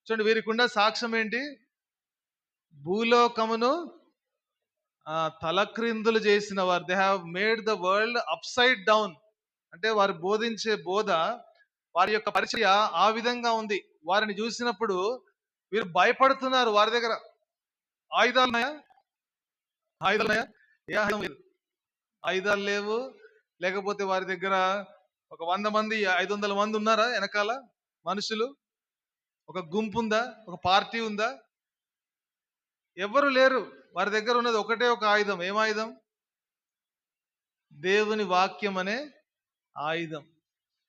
చూడండి, వీరికి ఉన్న సాక్ష్యం ఏంటి? భూలోకమును తలక్రిందులు చేసిన వారు. They have made the world upside down. అంటే వారు బోధించే బోధ, వారి యొక్క పరిచయ ఆ విధంగా ఉంది. వారిని చూసినప్పుడు వీరు భయపడుతున్నారు. వారి దగ్గర ఆయుధాలు ఉన్నాయా? ఏ ఆయుధం లేదు. ఆయుధాలు లేవు. లేకపోతే వారి దగ్గర ఒక 100 మంది 500 మంది ఉన్నారా వెనకాల మనుషులు? ఒక గుంపు ఉందా? ఒక పార్టీ ఉందా? ఎవరు లేరు. వారి దగ్గర ఉన్నది ఒకటే ఒక ఆయుధం. ఏం ఆయుధం? దేవుని వాక్యం అనే ఆయుధం.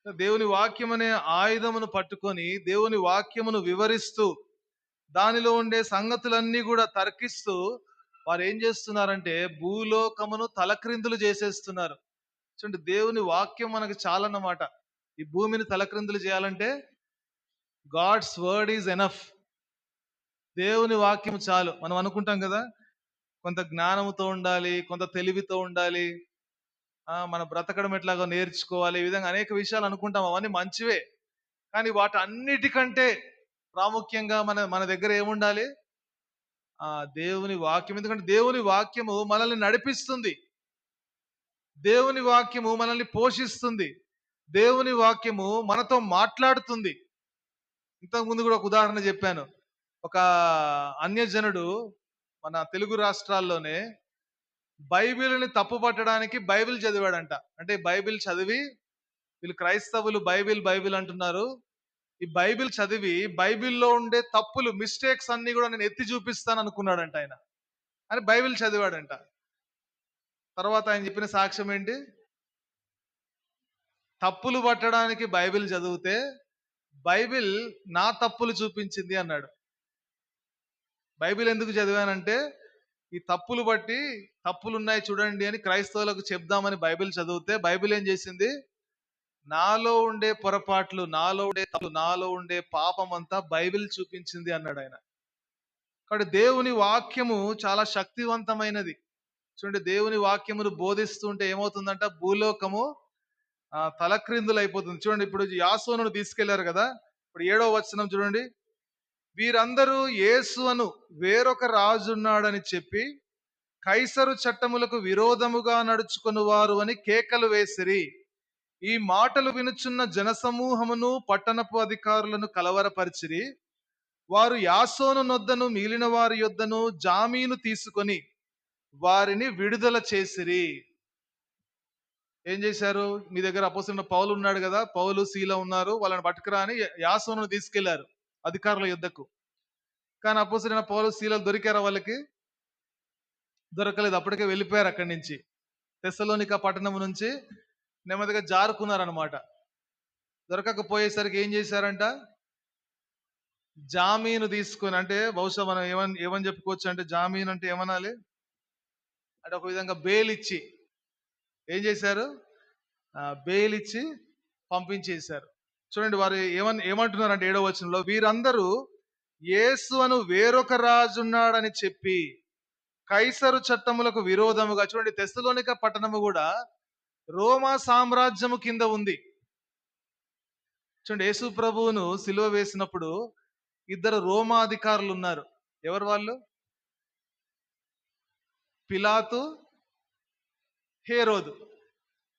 దేవుని వాక్యం అనే ఆయుధమును పట్టుకొని దేవుని వాక్యమును వివరిస్తూ దానిలో ఉండే సంగతులన్నీ కూడా తర్కిస్తూ వారు ఏం చేస్తున్నారంటే భూలోకమును తలక్రిందులు చేసేస్తున్నారు. చూడండి, దేవుని వాక్యం మనకు చాలన్నమాట. ఈ భూమిని తలక్రిందులు చేయాలంటే గాడ్స్ వర్డ్ ఈజ్ ఎనఫ్. దేవుని వాక్యం చాలు. మనం అనుకుంటాం కదా, కొంత జ్ఞానంతో ఉండాలి, కొంత తెలివితో ఉండాలి, మన బ్రతకడం ఎట్లాగో నేర్చుకోవాలి, ఈ విధంగా అనేక విషయాలు అనుకుంటాం. అవన్నీ మంచివే, కానీ వాటన్నిటికంటే ప్రాముఖ్యంగా మన దగ్గర ఏముండాలి? దేవుని వాక్యం. ఎందుకంటే దేవుని వాక్యము మనల్ని నడిపిస్తుంది, దేవుని వాక్యము మనల్ని పోషిస్తుంది, దేవుని వాక్యము మనతో మాట్లాడుతుంది. ఇంతకుముందు కూడా ఒక ఉదాహరణ చెప్పాను. ఒక అన్యజనుడు మన తెలుగు రాష్ట్రాల్లోనే బైబిల్ని తప్పు పట్టడానికి బైబిల్ చదివాడంట. అంటే బైబిల్ చదివి, వీళ్ళు క్రైస్తవులు బైబిల్ అంటున్నారు, ఈ బైబిల్ చదివి బైబిల్లో ఉండే తప్పులు, మిస్టేక్స్ అన్ని కూడా నేను ఎత్తి చూపిస్తాను అనుకున్నాడంట ఆయన. అని బైబిల్ చదివాడంట. తర్వాత ఆయన చెప్పిన సాక్ష్యం ఏంటి? తప్పులు పట్టడానికి బైబిల్ చదివితే బైబిల్ నా తప్పులు చూపించింది అన్నాడు. బైబిల్ ఎందుకు చదివానంటే, ఈ తప్పులు బట్టి తప్పులు ఉన్నాయి చూడండి అని క్రైస్తవులకు చెప్దామని బైబిల్ చదివితే బైబిల్ ఏం చేసింది? నాలో ఉండే పొరపాట్లు, నాలో ఉండే తప్పులు, నాలో ఉండే పాపం అంతా బైబిల్ చూపించింది అన్నాడు ఆయన. కాబట్టి దేవుని వాక్యము చాలా శక్తివంతమైనది. చూడండి, దేవుని వాక్యమును బోధిస్తుంటే ఏమవుతుందంట? భూలోకము తలక్రిందులు అయిపోతుంది. చూడండి, ఇప్పుడు యాసోనును తీసుకెళ్లారు కదా, ఇప్పుడు 7వ వచనం చూడండి. వీరందరూ యేసు అను వేరొక రాజున్నాడని చెప్పి కైసరు చట్టములకు విరోధముగా నడుచుకుని వారు అని కేకలు వేసిరి. ఈ మాటలు వినుచున్న జనసమూహమును పట్టణపు అధికారులను కలవరపరిచిరి. వారు యాసోను నొద్దను మిగిలిన వారి యొద్దను జామీను తీసుకొని వారిని విడుదల చేసిరి. ఏం చేశారు? మీ దగ్గర అపోస్తలుడైన పౌలు ఉన్నాడు కదా, పౌలు శీల ఉన్నారు, వాళ్ళని పట్టుకురా అని యాసోనును తీసుకెళ్లారు అధికారుల యుద్ధకు. కానీ అపోస్తలుడైన పౌలు శీలలు దొరికారా వాళ్ళకి? దొరకలేదు. అప్పటికే వెళ్ళిపోయారు అక్కడి నుంచి. తెస్సలోనిక పట్టణం నుంచి నెమ్మదిగా జారుకున్నారనమాట. దొరకకపోయేసరికి ఏం చేశారంట? జామీను తీసుకొని, అంటే బహుశా మనం ఏమని చెప్పుకోవచ్చు అంటే, జామీన్ అంటే ఏమనాలి అంటే ఒక విధంగా బెయిల్ ఇచ్చి ఏం చేశారు? బెయిల్ ఇచ్చి పంపించేశారు. చూడండి వారు ఏమంటున్నారంటే 7వ వచనంలో, వీరందరూ యేసు అను వేరొక రాజున్నాడని చెప్పి కైసరు చట్టములకు విరోధముగా, చూడండి తెస్సలోనిక పట్టణము కూడా రోమా సామ్రాజ్యము కింద ఉంది. చూడండి యేసు ప్రభువును సిలువ వేసినప్పుడు ఇద్దరు రోమా అధికారులు ఉన్నారు. ఎవరు వాళ్ళు? పిలాతు, హేరోదు.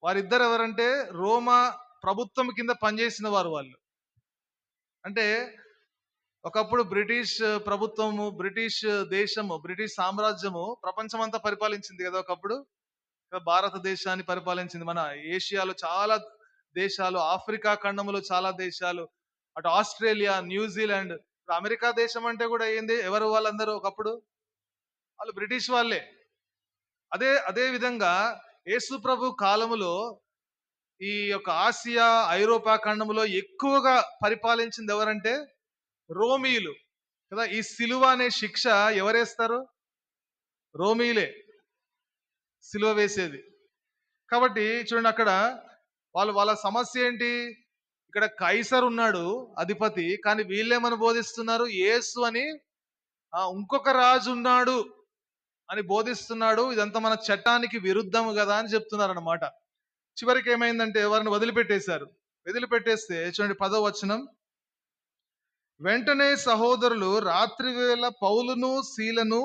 వారిద్దరు ఎవరంటే రోమా ప్రభుత్వం కింద పనిచేసిన వారు వాళ్ళు. అంటే ఒకప్పుడు బ్రిటిష్ ప్రభుత్వము, బ్రిటిష్ దేశము, బ్రిటిష్ సామ్రాజ్యము ప్రపంచమంతా పరిపాలించింది కదా ఒకప్పుడు. భారతదేశాన్ని పరిపాలించింది. మన ఏషియాలో చాలా దేశాలు, ఆఫ్రికా ఖండములో చాలా దేశాలు, అటు ఆస్ట్రేలియా, న్యూజిలాండ్, ఇప్పుడు అమెరికా దేశం అంటే కూడా ఏంది, ఎవరు వాళ్ళందరూ ఒకప్పుడు? వాళ్ళు బ్రిటిష్ వాళ్ళే. అదే అదే విధంగా యేసు ప్రభు కాలములో ఈ యొక్క ఆసియా, ఐరోపా ఖండములో ఎక్కువగా పరిపాలించింది ఎవరంటే రోమీయులు కదా. ఈ సిలువ అనే శిక్ష ఎవరేస్తారు? రోమీయులే సిలువ వేసేది. కాబట్టి చూడండి అక్కడ వాళ్ళ సమస్య ఏంటి? ఇక్కడ కైసర్ ఉన్నాడు అధిపతి, కానీ వీళ్ళేమని బోధిస్తున్నారు? యేసు అని ఇంకొక రాజు ఉన్నాడు అని బోధిస్తున్నాడు. ఇదంతా మన చట్టానికి విరుద్ధము కదా అని చెప్తున్నారు అన్నమాట. చివరికి ఏమైందంటే వారిని వదిలిపెట్టేశారు. వదిలిపెట్టేస్తే చూడండి 10వ వచనం, వెంటనే సహోదరులు రాత్రి వేళ పౌలును సీలను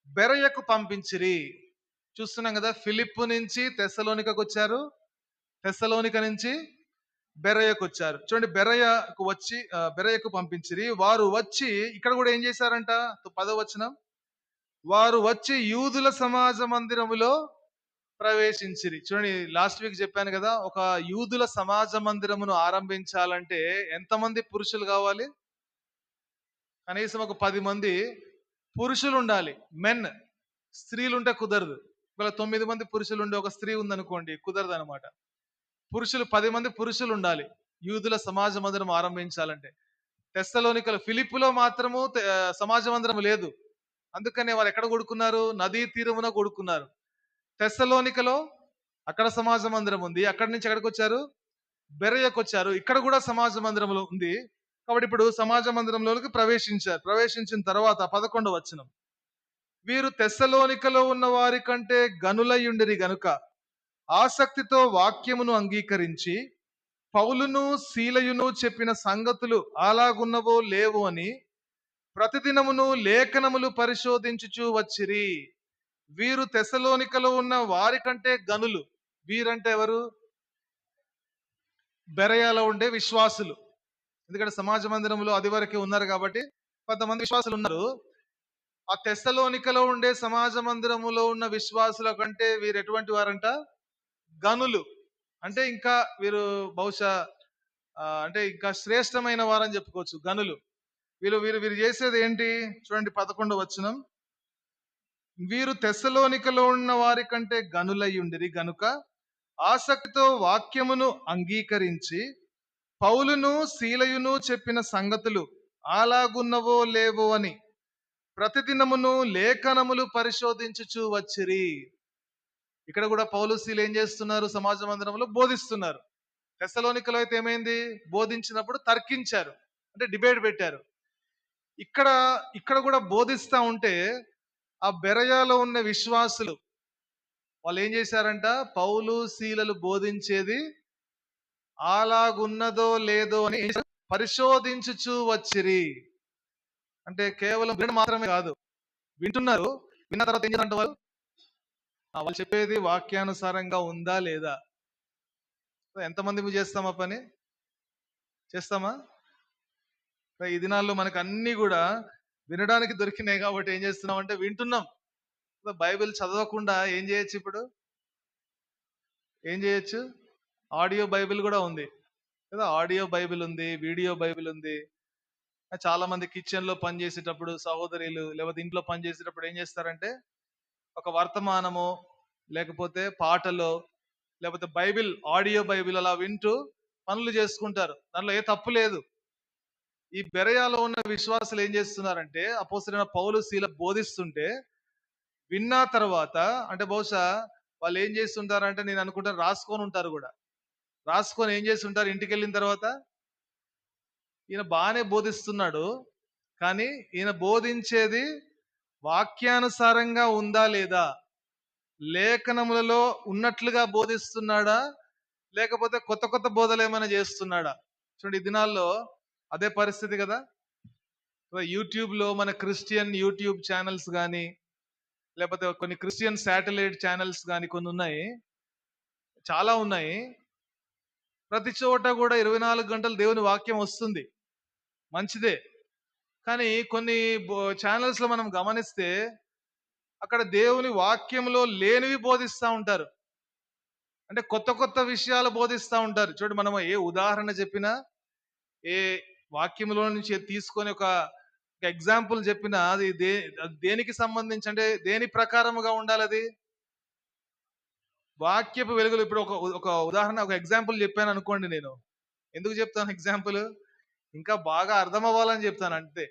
బెరయకు పంపించిరి. చూస్తున్నాం కదా, ఫిలిప్పు నుంచి తెస్సలోనికకు వచ్చారు, తెస్సలోనిక నుంచి బెరయకు వచ్చారు. చూడండి బెరయకు పంపించిరి. వారు వచ్చి ఇక్కడ కూడా ఏం చేశారంట? 10వ వచనం, వారు వచ్చి యూదుల సమాజ మందిరములో ప్రవేశించిరి. చూడండి లాస్ట్ వీక్ చెప్పాను కదా, ఒక యూదుల సమాజ మందిరమును ఆరంభించాలంటే ఎంతమంది పురుషులు కావాలి? కనీసం ఒక 10 మంది పురుషులు ఉండాలి, మెన్. స్త్రీలు ఉంటే కుదరదు. ఒకవేళ 9 మంది పురుషులు ఉండి ఒక స్త్రీ ఉందనుకోండి, కుదరదు అనమాట. 10 మంది పురుషులు ఉండాలి యూదుల సమాజ మందిరం ఆరంభించాలంటే. తెస్సలోనికలో, ఫిలిప్పులో మాత్రము సమాజ మందిరం లేదు. అందుకనే వారు ఎక్కడ కొడుకున్నారు? నదీ తీరమున కొడుకున్నారు. తెస్సలోనికలో అక్కడ సమాజ మందిరం ఉంది. అక్కడి నుంచి ఎక్కడికి వచ్చారు? బెరయకు వచ్చారు. ఇక్కడ కూడా సమాజ మందిరంలో ఉంది. కాబట్టి ఇప్పుడు సమాజ మందిరంలోకి ప్రవేశించారు. ప్రవేశించిన తర్వాత 11వ వచనం, వీరు తెస్సలోనికలో ఉన్న వారి కంటే గనులయుండిరి గనుక ఆసక్తితో వాక్యమును అంగీకరించి పౌలును సీలయును చెప్పిన సంగతులు అలాగున్నవో లేవో అని ప్రతిదినమును లేఖనములు పరిశోధించుచూ వచ్చిరి. వీరు తెస్సలోనికలో ఉన్న వారి కంటే గనులు. వీరంటే ఎవరు? బెరయాలో ఉండే విశ్వాసులు. ఎందుకంటే సమాజ మందిరంలో అది వరకే ఉన్నారు కాబట్టి కొంతమంది విశ్వాసులు ఉన్నారు. ఆ తెస్సలోనికలో ఉండే సమాజ మందిరములో ఉన్న విశ్వాసుల కంటే వీరు ఎటువంటి వారంట? గనులు. అంటే ఇంకా వీరు బహుశా అంటే ఇంకా శ్రేష్టమైన వారని చెప్పుకోవచ్చు. గనులు. వీరు వీరు వీరు చేసేది ఏంటి? చూడండి 11వ వచనం, వీరు తెస్సలోనికలో ఉన్న వారి కంటే గనులయ్యుండిరి గనుక ఆసక్తితో వాక్యమును అంగీకరించి పౌలును సీలయును చెప్పిన సంగతులు అలాగున్నవో లేవో అని ప్రతిదినమును లేఖనములు పరిశోధించుచూ వచ్చిరి. ఇక్కడ కూడా పౌలు సీలు ఏం చేస్తున్నారు? సమాజ మందిరంలో బోధిస్తున్నారు. తెస్సలోనికలో అయితే ఏమైంది? బోధించినప్పుడు తర్కించారు, అంటే డిబేట్ పెట్టారు. ఇక్కడ కూడా బోధిస్తా ఉంటే ఆ బెరయాలో ఉన్న విశ్వాసులు వాళ్ళు ఏం చేశారంట? పౌలు సీలలు బోధించేది అలాగున్నదో లేదో అని పరిశోధించుచూ వచ్చిరి. అంటే కేవలం వినడం మాత్రమే కాదు, వింటున్నారు. విన్న తర్వాత ఏం చేస్తారంట వాళ్ళు చెప్పేది వాక్యానుసారంగా ఉందా లేదా? ఎంతమంది చేస్తామా పని? చేస్తామా? ఈ దినాల్లో మనకు అన్ని కూడా వినడానికి దొరికినాయి కాబట్టి ఏం చేస్తున్నాం అంటే వింటున్నాం. బైబిల్ చదవకుండా ఏం చేయొచ్చు? ఇప్పుడు ఏం చేయొచ్చు? ఆడియో బైబిల్ కూడా ఉంది కదా. ఆడియో బైబిల్ ఉంది, వీడియో బైబిల్ ఉంది. చాలా మంది కిచెన్ లో పని చేసేటప్పుడు సహోదరులు లేకపోతే ఇంట్లో పని చేసేటప్పుడు ఏం చేస్తారంటే ఒక వర్తమానము లేకపోతే పాటలో లేకపోతే బైబిల్, ఆడియో బైబిల్ అలా వింటూ పనులు చేసుకుంటారు. దానిలో ఏ తప్పు లేదు. ఈ బెరయాలో ఉన్న విశ్వాసులు ఏం చేస్తున్నారంటే అపోస్తలుడైన పౌలు సీల బోధిస్తుంటే విన్న తర్వాత, అంటే బహుశా వాళ్ళు ఏం చేస్తుంటారంటే నేను అనుకుంటాను రాసుకొని ఉంటారు కూడా. రాసుకొని ఏం చేస్తుంటారు? ఇంటికి వెళ్ళిన తర్వాత ఈయన బాగానే బోధిస్తున్నాడు, కానీ ఈయన బోధించేది వాక్యానుసారంగా ఉందా లేదా, లేఖనములలో ఉన్నట్లుగా బోధిస్తున్నాడా, లేకపోతే కొత్త కొత్త బోధలు ఏమైనా చేస్తున్నాడా? చూడండి, ఈ దినాల్లో అదే పరిస్థితి కదా. యూట్యూబ్లో మన క్రిస్టియన్ యూట్యూబ్ ఛానల్స్ కానీ, లేకపోతే కొన్ని క్రిస్టియన్ శాటిలైట్ ఛానల్స్ కానీ కొన్ని ఉన్నాయి, చాలా ఉన్నాయి. ప్రతి చోట కూడా 24 గంటలు దేవుని వాక్యం వస్తుంది, మంచిదే. కానీ కొన్ని ఛానల్స్లో మనం గమనిస్తే అక్కడ దేవుని వాక్యంలో లేనివి బోధిస్తూ ఉంటారు. అంటే కొత్త కొత్త విషయాలు బోధిస్తూ ఉంటారు. చూడండి, మనం ఏ ఉదాహరణ చెప్పినా, ఏ వాక్యంలో నుంచి తీసుకొని ఒక ఎగ్జాంపుల్ చెప్పినా అది అది దేనికి సంబంధించి, అంటే దేని ప్రకారముగా ఉండాలి అది? వాక్యపు వెలుగులు. ఇప్పుడు ఒక ఒక ఉదాహరణ, ఒక ఎగ్జాంపుల్ చెప్పాను అనుకోండి, నేను ఎందుకు చెప్తాను ఎగ్జాంపుల్? ఇంకా బాగా అర్థం అవ్వాలని చెప్తాను అంతే.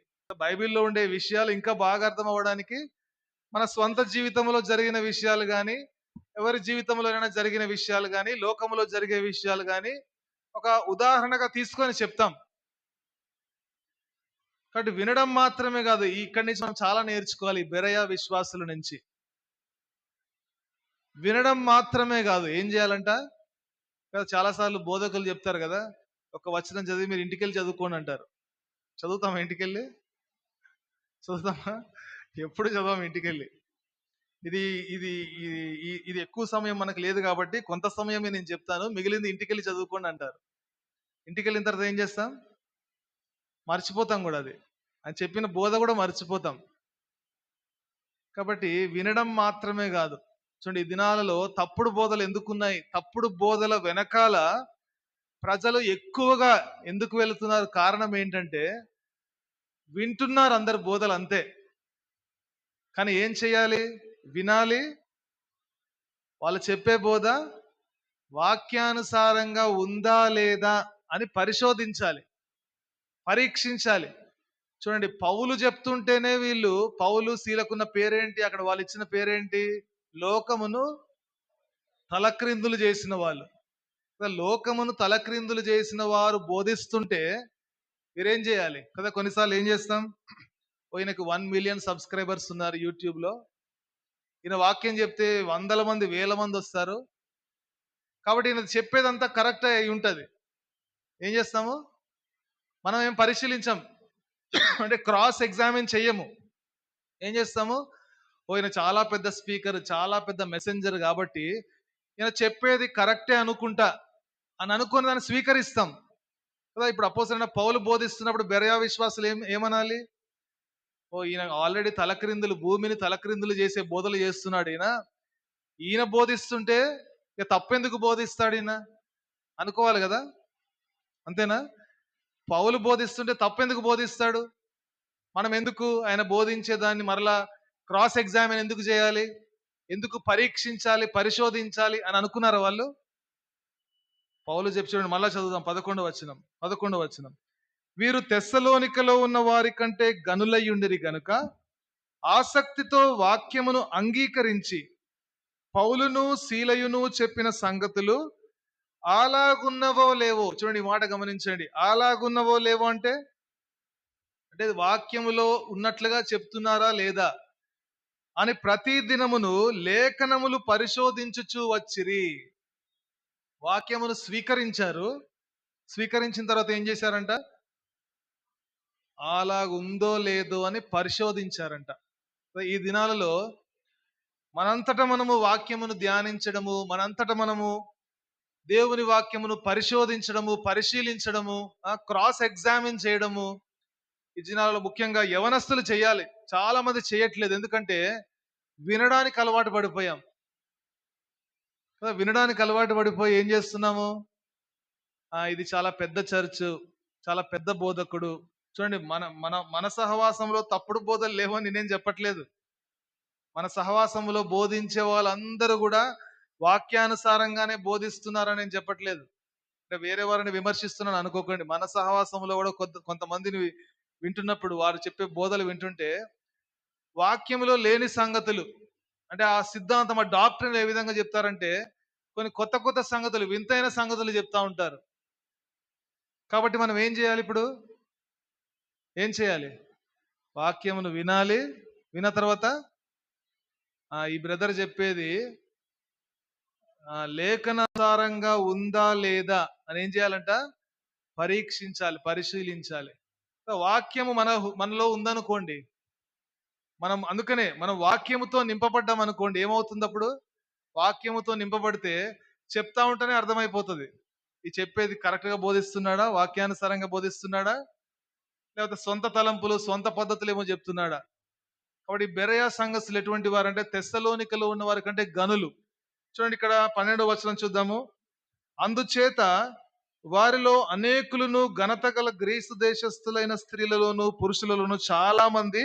బైబిల్లో ఉండే విషయాలు ఇంకా బాగా అర్థం అవ్వడానికి, మన స్వంత జీవితంలో జరిగిన విషయాలు కానీ, ఎవరి జీవితంలోనైనా జరిగిన విషయాలు కానీ, లోకంలో జరిగే విషయాలు కానీ ఒక ఉదాహరణగా తీసుకొని చెప్తాం. కాబట్టి వినడం మాత్రమే కాదు, ఇక్కడి నుంచి మనం చాలా నేర్చుకోవాలి బెరయ విశ్వాసుల నుంచి. వినడం మాత్రమే కాదు, ఏం చేయాలంట? చాలాసార్లు బోధకులు చెప్తారు కదా, ఒక వచనం చదివి మీరు ఇంటికెళ్ళి చదువుకోండి అంటారు. చదువుతామా ఇంటికెళ్ళి? చదువుతామా? ఎప్పుడు చదవం ఇంటికెళ్ళి. ఇది ఇది ఇది ఎక్కువ సమయం మనకు లేదు కాబట్టి కొంత సమయమే నేను చెప్తాను, మిగిలింది ఇంటికెళ్ళి చదువుకోండి అంటారు. ఇంటికెళ్ళిన తర్వాత ఏం చేస్తాం? మర్చిపోతాం కూడా, అది అని చెప్పిన బోధ కూడా మర్చిపోతాం. కాబట్టి వినడం మాత్రమే కాదు. చూడండి, ఈ దినాలలో తప్పుడు బోధలు ఎందుకున్నాయి? తప్పుడు బోధల వెనకాల ప్రజలు ఎక్కువగా ఎందుకు వెళుతున్నారు? కారణం ఏంటంటే, వింటున్నారు అందరు బోధలు అంతే, కానీ ఏం చేయాలి? వినాలి. వాళ్ళు చెప్పే బోధ వాక్యానుసారంగా ఉందా లేదా అని పరిశోధించాలి, పరీక్షించాలి. చూడండి, పౌలు చెప్తుంటేనే వీళ్ళు, పౌలు శీలకున్న పేరేంటి? అక్కడ వాళ్ళు ఇచ్చిన పేరేంటి? లోకమును తలక్రిందులు చేసిన వాళ్ళు. లోకమును తలక్రిందులు చేసిన వారు బోధిస్తుంటే మీరేం చేయాలి కదా? కొన్నిసార్లు ఏం చేస్తాం? ఈయనకు 1 మిలియన్ సబ్స్క్రైబర్స్ ఉన్నారు యూట్యూబ్లో, ఈయన వాక్యం చెప్తే వందల మంది, వేల మంది వస్తారు, కాబట్టి ఈయన చెప్పేదంతా కరెక్ట్ అయి ఉంటుంది. ఏం చేస్తాము? మనం ఏం పరిశీలించాం, అంటే క్రాస్ ఎగ్జామిన్ చెయ్యము. ఏం చేస్తాము? ఈయన చాలా పెద్ద స్పీకర్, చాలా పెద్ద మెసెంజర్ కాబట్టి ఈయన చెప్పేది కరెక్టే అనుకుంటా అని అనుకుని దాన్ని స్వీకరిస్తాం కదా. ఇప్పుడు అపోస్తలుడైన పౌలు బోధిస్తున్నప్పుడు బెరయా విశ్వాసులు ఏమనాలి? ఈయన ఆల్రెడీ తలక్రిందులు, భూమిని తలక్రిందులు చేసే బోధలు చేస్తున్నాడు ఈయన బోధిస్తుంటే ఇక తప్పెందుకు బోధిస్తాడు ఈయన అనుకోవాలి కదా. అంతేనా? పౌలు బోధిస్తుంటే తప్పెందుకు బోధిస్తాడు? మనం ఎందుకు ఆయన బోధించే దాన్ని మరలా క్రాస్ ఎగ్జామిన్ ఎందుకు చేయాలి? ఎందుకు పరీక్షించాలి, పరిశోధించాలి అని అనుకున్నారు వాళ్ళు? పౌలు చెప్పి చూడండి, మళ్ళా చదువుదాం 11వ వచనం. వీరు తెస్సలోనికలో ఉన్న వారి కంటే గనులయ్యుండిరి గనుక ఆసక్తితో వాక్యమును అంగీకరించి పౌలును శీలయును చెప్పిన సంగతులు అలాగున్నవో లేవో. చూడండి, ఈ మాట గమనించండి. అలాగున్నవో లేవో అంటే వాక్యములో ఉన్నట్లుగా చెప్తున్నారా లేదా అని ప్రతి దినమును లేఖనములు పరిశోధించుచు వచ్చిరి. వాక్యమును స్వీకరించారు, స్వీకరించిన తర్వాత ఏం చేశారంట? అలాగుందో లేదో అని పరిశోధించారంట. ఈ దినాలలో మనంతట మనము వాక్యమును ధ్యానించడము, మనంతట మనము దేవుని వాక్యమును పరిశోధించడము, పరిశీలించడము, క్రాస్ ఎగ్జామిన్ చేయడము ఈ దినాలలో ముఖ్యంగా యవనస్తులు చేయాలి. చాలా మంది చేయట్లేదు, ఎందుకంటే వినడానికి అలవాటు పడిపోయాం. వినడానికి అలవాటు పడిపోయి ఏం చేస్తున్నాము? ఇది చాలా పెద్ద చర్చ్, చాలా పెద్ద బోధకుడు. చూడండి, మన మన మన సహవాసంలో తప్పుడు బోధలు లేవని నేనేం చెప్పట్లేదు. మన సహవాసంలో బోధించే వాళ్ళందరూ కూడా వాక్యానుసారంగానే బోధిస్తున్నారని నేను చెప్పట్లేదు. అంటే వేరే వారిని విమర్శిస్తున్నాను అనుకోకండి. మన సహవాసంలో కూడా కొంతమందిని వింటున్నప్పుడు, వారు చెప్పే బోధలు వింటుంటే వాక్యంలో లేని సంగతులు, అంటే ఆ సిద్ధాంతం, ఆ డాక్టర్లు ఏ విధంగా చెప్తారంటే కొన్ని కొత్త కొత్త సంగతులు, వింతైన సంగతులు చెప్తా ఉంటారు. కాబట్టి మనం ఏం చేయాలి ఇప్పుడు? ఏం చేయాలి? వాక్యమును వినాలి. విన్న తర్వాత ఈ బ్రదర్ చెప్పేది లేఖనాధారంగా ఉందా లేదా అని ఏం చేయాలంట? పరీక్షించాలి, పరిశీలించాలి. వాక్యము మనలో ఉందనుకోండి, అందుకనే మనం వాక్యముతో నింపబడ్డాం అనుకోండి, ఏమవుతుంది అప్పుడు? వాక్యముతో నింపబడితే చెప్తా ఉంటేనే అర్థమైపోతుంది. ఈ చెప్పేది కరెక్ట్ గా బోధిస్తున్నాడా, వాక్యానుసారంగా బోధిస్తున్నాడా, లేకపోతే సొంత తలంపులు సొంత పద్ధతులు ఏమో చెప్తున్నాడా? కాబట్టి బెరయా సంఘస్థులు ఎటువంటి వారంటే తెస్సలోనికలో ఉన్న వారి కంటే గనులు. చూడండి ఇక్కడ 12వ వచనం చూద్దాము. అందుచేత వారిలో అనేకులను ఘనత గల గ్రీసు దేశస్థులైన స్త్రీలలోను పురుషులలోను చాలా మంది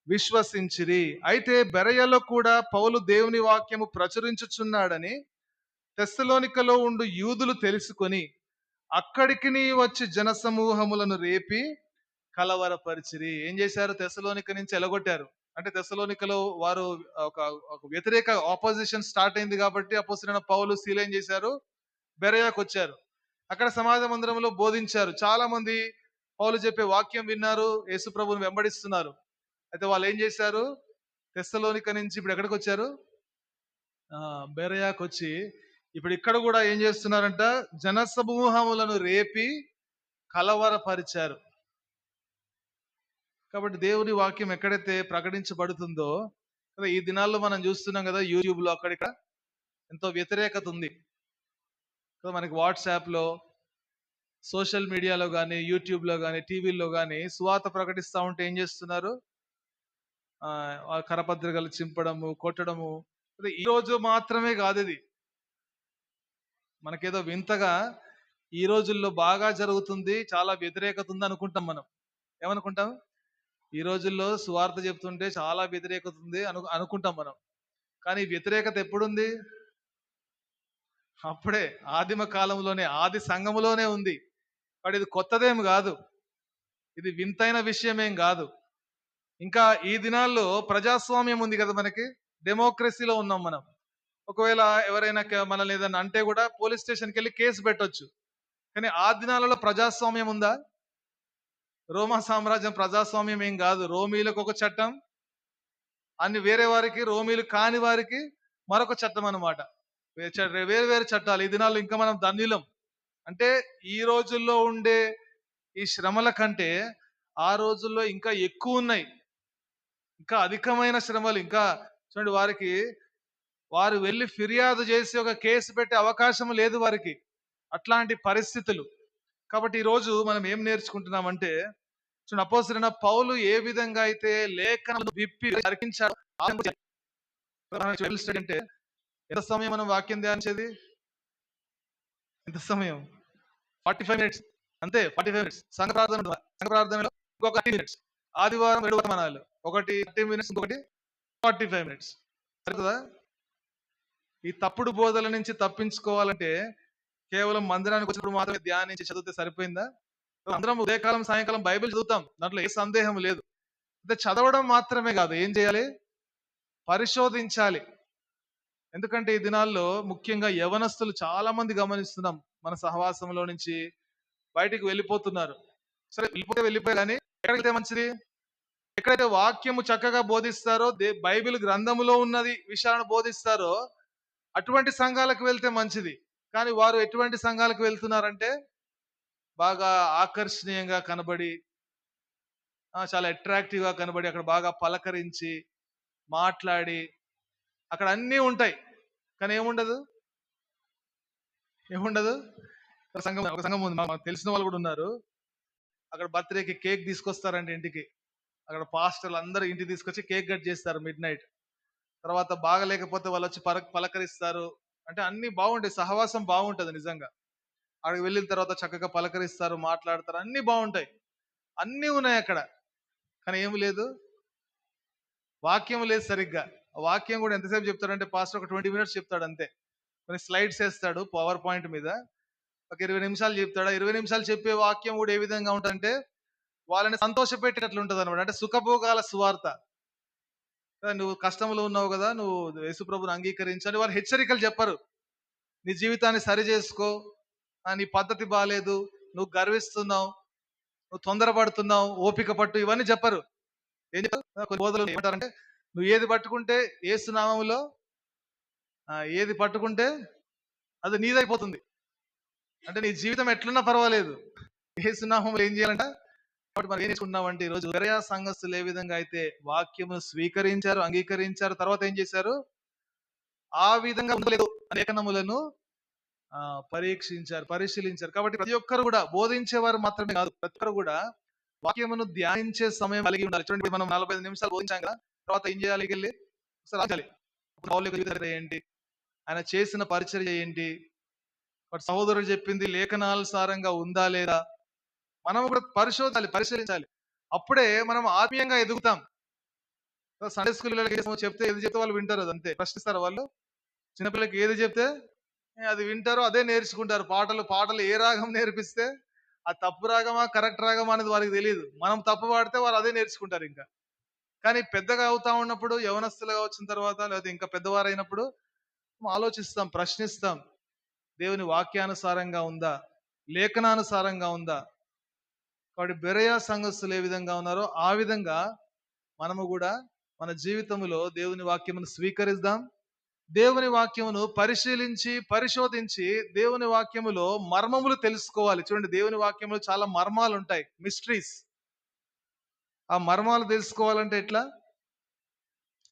విశ్వసించిరి. అయితే బెరయలో కూడా పౌలు దేవుని వాక్యము ప్రచురించుచున్నాడని తెస్సలోనికలో ఉండు యూదులు తెలుసుకొని అక్కడికి వచ్చి జనసమూహములను రేపి కలవరపరిచిరి. ఏం చేశారు? తెస్సలోనిక నుంచి ఎలగొట్టారు. అంటే తెస్సలోనికలో వారు ఒక ఒక వ్యతిరేక ఆపోజిషన్ స్టార్ట్ అయింది కాబట్టి అపోస్తలుడైన పౌలు శీల ఏం చేశారు? బెరయాకు వచ్చారు. అక్కడ సమాజ మందిరంలో బోధించారు. చాలా మంది పౌలు చెప్పే వాక్యం విన్నారు, యేసు ప్రభువుని వెంబడిస్తున్నారు. అయితే వాళ్ళు ఏం చేశారు? తెస్సలోనిక నుంచి ఇప్పుడు ఎక్కడికి వచ్చారు? బెరయాకు వచ్చి ఇప్పుడు ఇక్కడ కూడా ఏం చేస్తున్నారంట? జనసమూహములను రేపి కలవరపరిచారు. కాబట్టి దేవుని వాక్యం ఎక్కడైతే ప్రకటించబడుతుందో, ఈ దినాల్లో మనం చూస్తున్నాం కదా, యూట్యూబ్ లో అక్కడిక్కడ ఎంతో వ్యతిరేకత ఉంది కదా. మనకి వాట్సాప్ లో, సోషల్ మీడియాలో కానీ, యూట్యూబ్ లో కానీ, టీవీల్లో కానీ సువార్త ప్రకటిస్తూ ఉంటే ఏం చేస్తున్నారు? కరపత్రికలు చింపడము, కొట్టడము. ఈ రోజు మాత్రమే కాదు, ఇది మనకేదో వింతగా ఈ రోజుల్లో బాగా జరుగుతుంది, చాలా వ్యతిరేకత ఉంది అనుకుంటాం. మనం ఏమనుకుంటాం? ఈ రోజుల్లో సువార్త చెప్తుంటే చాలా వ్యతిరేకత ఉంది అనుకుంటాం మనం. కానీ వ్యతిరేకత ఎప్పుడుంది? అప్పుడే ఆదిమ కాలంలోనే, ఆది సంఘములోనే ఉంది. వాడు ఇది కొత్తదేం కాదు, ఇది వింతైన విషయమేం కాదు. ఇంకా ఈ దినాల్లో ప్రజాస్వామ్యం ఉంది కదా, మనకి డెమోక్రసీలో ఉన్నాం మనం. ఒకవేళ ఎవరైనా మనల్ని ఏదైనా అంటే కూడా పోలీస్ స్టేషన్కి వెళ్ళి కేసు పెట్టొచ్చు. కానీ ఆ దినాలలో ప్రజాస్వామ్యం ఉందా? రోమా సామ్రాజ్యం ప్రజాస్వామ్యం ఏం కాదు. రోమీలకు ఒక చట్టం, అన్ని వేరే వారికి, రోమీలు కాని వారికి మరొక చట్టం అన్నమాట. వేరు వేరు చట్టాలు. ఈ దినాల్లో ఇంకా మనం ధన్యులం. అంటే ఈ రోజుల్లో ఉండే ఈ శ్రమల కంటే ఆ రోజుల్లో ఇంకా ఎక్కువ ఉన్నాయి, ఇంకా అధికమైన శ్రమలు. ఇంకా చూడండి, వారు వెళ్ళి ఫిర్యాదు చేసి ఒక కేసు పెట్టే అవకాశం లేదు వారికి, అట్లాంటి పరిస్థితులు. కాబట్టి ఈ రోజు మనం ఏం నేర్చుకుంటున్నామంటే, చూడండి, అపోస్తలుడైన పౌలు ఏ విధంగా అయితే లేఖనాలను విప్పి తర్కించాడో అంటే ఎంత సమయం మనం వాక్యం ధ్యానించేది? ఎంత సమయం? 45 మినిట్స్ అంతే. 45 మినిట్స్ సంఘ ప్రార్థనలో ఇంకొక 30 మినిట్స్. ఆదివారం 2 వర్తమానాలు, ఒకటి 30 మినిట్స్, ఇంకొకటి 45 మినిట్స్. సరిపోదా? ఈ తప్పుడు బోధల నుంచి తప్పించుకోవాలంటే కేవలం మందిరానికి వచ్చినప్పుడు మాత్రమే ధ్యానించి చదివితే సరిపోయిందా? అందరం ఉదయకాలం సాయంకాలం బైబిల్ చదువుతాం, దాంట్లో ఏ సందేహం లేదు. అంటే చదవడం మాత్రమే కాదు, ఏం చేయాలి? పరిశోధించాలి. ఎందుకంటే ఈ దినాల్లో ముఖ్యంగా యవనస్తులు చాలా మంది గమనిస్తున్నాం, మన సహవాసంలో నుంచి బయటికి వెళ్ళిపోతున్నారు. సరే, వెళ్ళిపోయి కానీ ఎక్కడితే మంచిది? ఎక్కడైతే వాక్యము చక్కగా బోధిస్తారో, బైబిల్ గ్రంథములో ఉన్నది విషయాలను బోధిస్తారో అటువంటి సంఘాలకు వెళ్తే మంచిది. కానీ వారు ఎటువంటి సంఘాలకు వెళ్తున్నారంటే, బాగా ఆకర్షణీయంగా కనబడి, చాలా అట్రాక్టివ్ గా కనబడి, అక్కడ బాగా పలకరించి మాట్లాడి, అక్కడ అన్నీ ఉంటాయి కానీ ఏముండదు. ఒక సంఘం ఉంది, మాకు తెలిసిన వాళ్ళు కూడా ఉన్నారు. అక్కడ బర్త్డేకి కేక్ తీసుకొస్తారంటే ఇంటికి, అక్కడ పాస్టర్లు అందరూ ఇంటికి తీసుకొచ్చి కేక్ కట్ చేస్తారు మిడ్-నైట్. తర్వాత బాగా లేకపోతే వాళ్ళు వచ్చి పలకరిస్తారు. అంటే అన్ని బాగుంటాయి, సహవాసం బాగుంటది నిజంగా. అక్కడికి వెళ్ళిన తర్వాత చక్కగా పలకరిస్తారు, మాట్లాడతారు, అన్ని బాగుంటాయి, అన్నీ ఉన్నాయి అక్కడ. కానీ ఏమి లేదు, వాక్యం లేదు సరిగ్గా. వాక్యం కూడా ఎంతసేపు చెప్తాడంటే పాస్టర్ ఒక 20 మినిట్స్ చెప్తాడు అంతే. కొన్ని స్లైడ్స్ వేస్తాడు పవర్ పాయింట్ మీద, ఒక 20 నిమిషాలు చెప్తాడు. 20 నిమిషాలు చెప్పే వాక్యం కూడా ఏ విధంగా ఉంటుందంటే వాళ్ళని సంతోషపెట్టేటట్లు ఉంటుంది అనమాట. అంటే సుఖభోగాల సువార్త. నువ్వు కష్టంలో ఉన్నావు కదా, నువ్వు యేసుప్రభుని అంగీకరించని వాళ్ళు హెచ్చరికలు చెప్పరు. నీ జీవితాన్ని సరి చేసుకో, నీ పద్ధతి బాగాలేదు, నువ్వు గర్విస్తున్నావు, నువ్వు తొందరపడుతున్నావు, ఓపిక పట్టు, ఇవన్నీ చెప్పరు. ఏం చెప్తారు? కొన్ని బోధలు ఏమంటారంటే, నువ్వు ఏది పట్టుకుంటే యేసు నామములో ఏది పట్టుకుంటే అది నీదైపోతుంది. అంటే నీ జీవితం ఎట్లున్నా పర్వాలేదు, యేసు నామములో ఏం చేయాలంట. కాబట్టి మనం ఏం నేర్చుకున్నామంటే ఈరోజు బెరయా సంఘస్థులు ఏ విధంగా అయితే వాక్యమును స్వీకరించారు, అంగీకరించారు, తర్వాత ఏం చేశారు, ఆ విధంగా ఉండలేదు లేఖనములను పరీక్షించారు, పరిశీలించారు. కాబట్టి ప్రతి ఒక్కరు కూడా బోధించేవారు మాత్రమే కాదు, ప్రతి ఒక్కరు కూడా వాక్యమును ధ్యానించే సమయం కలిగి ఉండాలి. చూడండి, మనం 45 నిమిషాలు బోధించాం కదా, తర్వాత ఏం చేయాలి, వెళ్ళి ఒకసారి పౌలు యొక్క జీవిత చరిత్ర ఏంటి, ఆయన చేసిన పరిచర్య ఏంటి, వాటి సహోదరుడు చెప్పింది లేఖనానుసారంగా ఉందా లేదా, మనం కూడా పరిశీలించాలి. అప్పుడే మనం ఆత్మీయంగా ఎదుగుతాం. సండే స్కూల్ చెప్తే ఏది చెప్తే వాళ్ళు వింటారు, అది అంతే. ప్రశ్నిస్తారు వాళ్ళు. చిన్నపిల్లలకి ఏది చెప్తే అది వింటారు, అదే నేర్చుకుంటారు. పాటలు ఏ రాగం నేర్పిస్తే ఆ తప్పు రాగమా కరెక్ట్ రాగమా అనేది వారికి తెలియదు. మనం తప్పు పాడితే వారు అదే నేర్చుకుంటారు ఇంకా. కానీ పెద్దగా అవుతా ఉన్నప్పుడు, యవనస్తులుగా వచ్చిన తర్వాత, లేకపోతే ఇంకా పెద్దవారైనప్పుడు ఆలోచిస్తాం, ప్రశ్నిస్తాం. దేవుని వాక్యానుసారంగా ఉందా, లేఖనానుసారంగా ఉందా. కాబట్టి బెరయా సంఘస్థులు ఏ విధంగా ఉన్నారో ఆ విధంగా మనము కూడా మన జీవితంలో దేవుని వాక్యమును స్వీకరిద్దాం. దేవుని వాక్యమును పరిశీలించి పరిశోధించి దేవుని వాక్యములో మర్మములు తెలుసుకోవాలి. చూడండి, దేవుని వాక్యములో చాలా మర్మాలు ఉంటాయి, మిస్టరీస్. ఆ మర్మాలు తెలుసుకోవాలంటే ఎట్లా?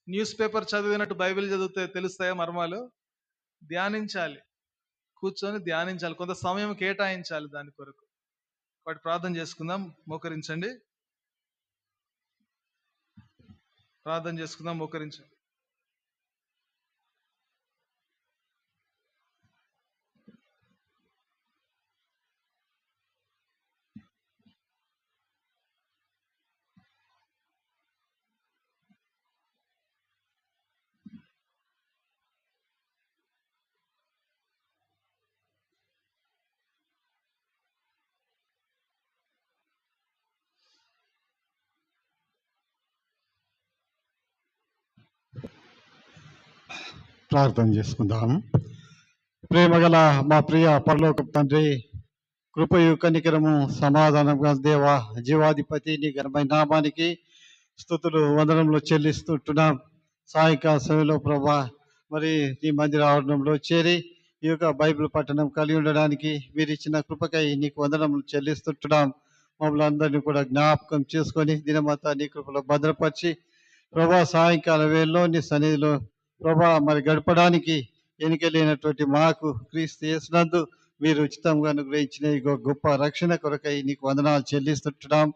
న్యూస్ పేపర్ చదివినట్టు బైబిల్ చదివితే తెలుస్తాయా మర్మాలు? ధ్యానించాలి, కూర్చొని ధ్యానించాలి, కొంత సమయం కేటాయించాలి దాని కొరకు. కాబట్టి ప్రార్థన చేసుకుందాం, మోకరించండి. ప్రార్థన చేసుకుందాం, మోకరించండి. ప్రార్థన చేసుకుందాం. ప్రేమగల మా ప్రియ పరలోక తండ్రి, కృపయు కనికరము సమాధానం గల దేవ, జీవాధిపతి, నీ ఘనమైన నామానికి స్తుతులు వందనములు చెల్లిస్తుంటున్నాం. సాయంకాల సమయంలో ప్రభా మరి నీ మందిర ఆవరణంలో చేరి ఈ యొక్క బైబిల్ పట్టణం కలిగి ఉండడానికి మీరు ఇచ్చిన కృపకై నీకు వందనములు చెల్లిస్తుంటున్నాం. మమ్మల్ని అందరినీ కూడా జ్ఞాపకం చేసుకొని దినమంతా నీ కృపలో భద్రపరిచి ప్రభా సాయంకాల వేళలో నీ సన్నిధిలో ప్రభా మరి గడపడానికి ఎన్నికలేనటువంటి మాకు క్రీస్తు యేసునందు మీరు ఉచితంగా అనుగ్రహించిన ఈ గొప్ప రక్షణ కొరకై నీకు వందనాలు చెల్లిస్తుంటున్నాం.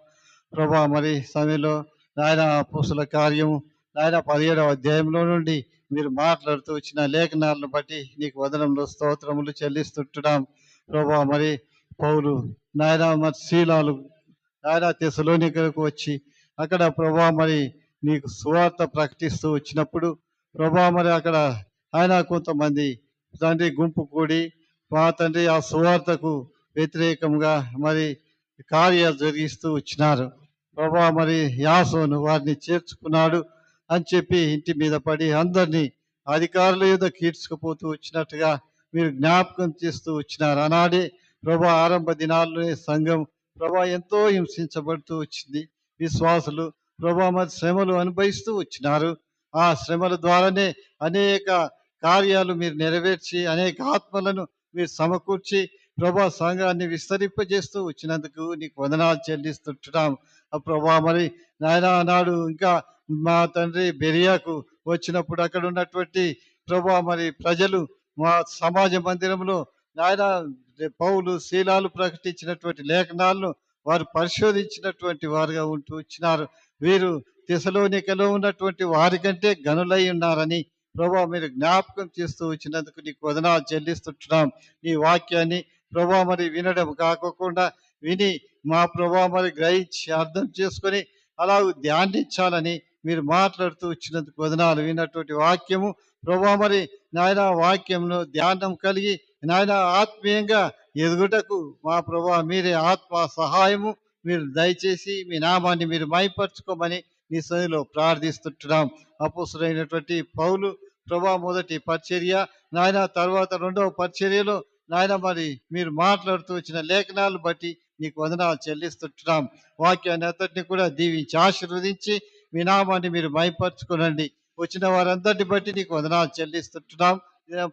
ప్రభా మరి సమయంలో నాయన అపోస్తుల కార్యము నాయన 17వ అధ్యాయంలో నుండి మీరు మాట్లాడుతూ వచ్చిన లేఖనాలను బట్టి నీకు వదనంలో స్తోత్రములు చెల్లిస్తుంటున్నాం. ప్రభా మరి పౌలు నాయన మరి శీలాలు నాయన తెసలోనికలకు వచ్చి అక్కడ ప్రభా మరి నీకు సువార్త ప్రకటిస్తూ వచ్చినప్పుడు ప్రభా మరి అక్కడ ఆయన కొంతమంది తండ్రి గుంపు కూడి మా తండ్రి ఆ సువార్తకు వ్యతిరేకంగా మరి కార్యాలు జరిగిస్తూ వచ్చినారు. ప్రభా మరి యాసోను వారిని చేర్చుకున్నాడు అని చెప్పి ఇంటి మీద పడి అందరినీ అధికారుల మీద కీడ్చుకుపోతూ వచ్చినట్టుగా మీరు జ్ఞాపకం చేస్తూ వచ్చినారు. ఆనాడే ప్రభా ఆరంభ దినాల్లోనే సంఘం ప్రభా ఎంతో హింసించబడుతూ వచ్చింది. విశ్వాసులు ప్రభా మరి శ్రమలు అనుభవిస్తూ వచ్చినారు. ఆ శ్రమల ద్వారానే అనేక కార్యాలు మీరు నెరవేర్చి అనేక ఆత్మలను మీరు సమకూర్చి ప్రభా సంఘాన్ని విస్తరింపజేస్తూ వచ్చినందుకు నీకు వందనాలు చెల్లిస్తుంటున్నాం. ప్రభా మరి నాయన నాడు ఇంకా మా తండ్రి బెరియాకు వచ్చినప్పుడు అక్కడ ఉన్నటువంటి ప్రభా మరి ప్రజలు మా సమాజ మందిరంలో నాయన పౌలు శీలాలు ప్రకటించినటువంటి లేఖనాలను వారు పరిశోధించినటువంటి వారుగా ఉంటూ వచ్చినారు. వీరు తెసలోనికలో ఉన్నటువంటి వారికంటే గనులై ఉన్నారని ప్రభా మీరు జ్ఞాపకం చేస్తూ వచ్చినందుకు నీకు వదనాలు చెల్లిస్తుంటున్నాం. ఈ వాక్యాన్ని ప్రభా మరి వినడం కాకోకుండా విని మా ప్రభా మరి గ్రహించి అర్థం చేసుకొని అలా ధ్యానించాలని మీరు మాట్లాడుతూ వచ్చినందుకు వదనాలు. విన్నటువంటి వాక్యము ప్రభా మరి నాయన వాక్యంలో ధ్యానం కలిగి నాయన ఆత్మీయంగా ఎదుగుటకు మా ప్రభా మీరే ఆత్మ సహాయము మీరు దయచేసి మీ నామాన్ని మీరు మైపరచుకోమని నీ సన్నిధిలో ప్రార్థిస్తుంటున్నాం. అపోస్తులైనటువంటి పౌలు ప్రభా మొదటి పరిచర్య నాయన తర్వాత రెండవ పరిచర్యలో నాయన మరి మీరు మాట్లాడుతూ వచ్చిన లేఖనాలు బట్టి నీకు వందనాలు చెల్లిస్తుంటున్నాం. వాక్యాన్ని అంతటిని కూడా దీవించి ఆశీర్వదించి మీ నామాన్ని మీరు మైపరుచుకునండి. వచ్చిన వారందరిని బట్టి నీకు వందనాలు చెల్లిస్తుంటున్నాం.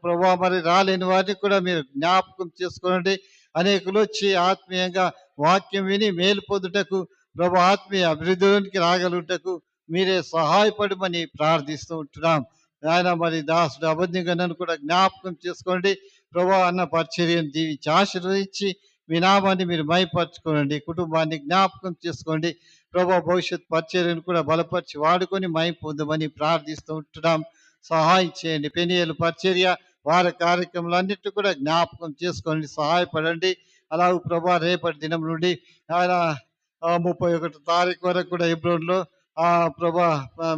ప్రభా మరి రాలేని వారిని కూడా మీరు జ్ఞాపకం చేసుకోనండి. అనేకులు వచ్చి ఆత్మీయంగా వాక్యం విని మేలు పొందుటకు, ప్రభు ఆత్మీయ అభివృద్ధిలోనికి రాగలుగుటకు మీరే సహాయపడమని ప్రార్థిస్తూ ఉంటున్నాం. ఆయన మరి దాసుడు అబద్ధిగన్నను కూడా జ్ఞాపకం చేసుకోండి. ప్రభా అన్న పరిచర్యను దీవించి ఆశీర్వదించి మీ నామాన్ని మీరు మైపరచుకోనండి. కుటుంబాన్ని జ్ఞాపకం చేసుకోండి. ప్రభా భవిష్యత్ పరిచర్యను కూడా బలపరిచి వాడుకొని మై పొందమని ప్రార్థిస్తూ ఉంటున్నాం. సహాయం చేయండి. పెనియలు పరిచర్య వారి కార్యక్రమాలన్నింటినీ కూడా జ్ఞాపకం చేసుకోండి, సహాయపడండి. అలాగే ప్రభా రేపటి దినం నుండి ఆయన 31 తారీఖు వరకు కూడా హెబ్రోన్లో ప్రభా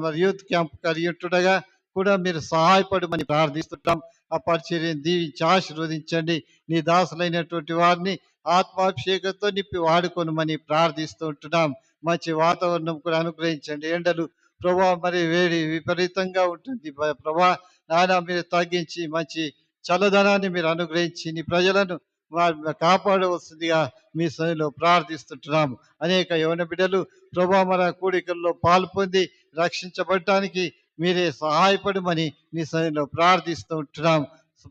మరి యూత్ క్యాంప్ కలిగి ఉంటుండగా కూడా మీరు సహాయపడమని ప్రార్థిస్తుంటాం. ఆ పరిచర్యను దీవించి ఆశీర్వదించండి. నీ దాసులైనటువంటి వారిని ఆత్మాభిషేకంతో నింపి వాడుకొనమని ప్రార్థిస్తూ ఉంటున్నాం. మంచి వాతావరణం కూడా అనుగ్రహించండి. ఎండలు ప్రభా మరి వేడి విపరీతంగా ఉంటుంది. ప్రభా నాయన మీరు తగ్గించి మంచి చల్లదనాన్ని మీరు అనుగ్రహించి నీ ప్రజలను కాపాడవలసిందిగా మీ సన్నిధిలో ప్రార్థిస్తుంటున్నాము. అనేక యవన బిడ్డలు ప్రభా మన కూడికల్లో పాల్పొంది రక్షించబడటానికి మీరే సహాయపడమని నీ సన్నిధిలో ప్రార్థిస్తూ ఉంటున్నాం.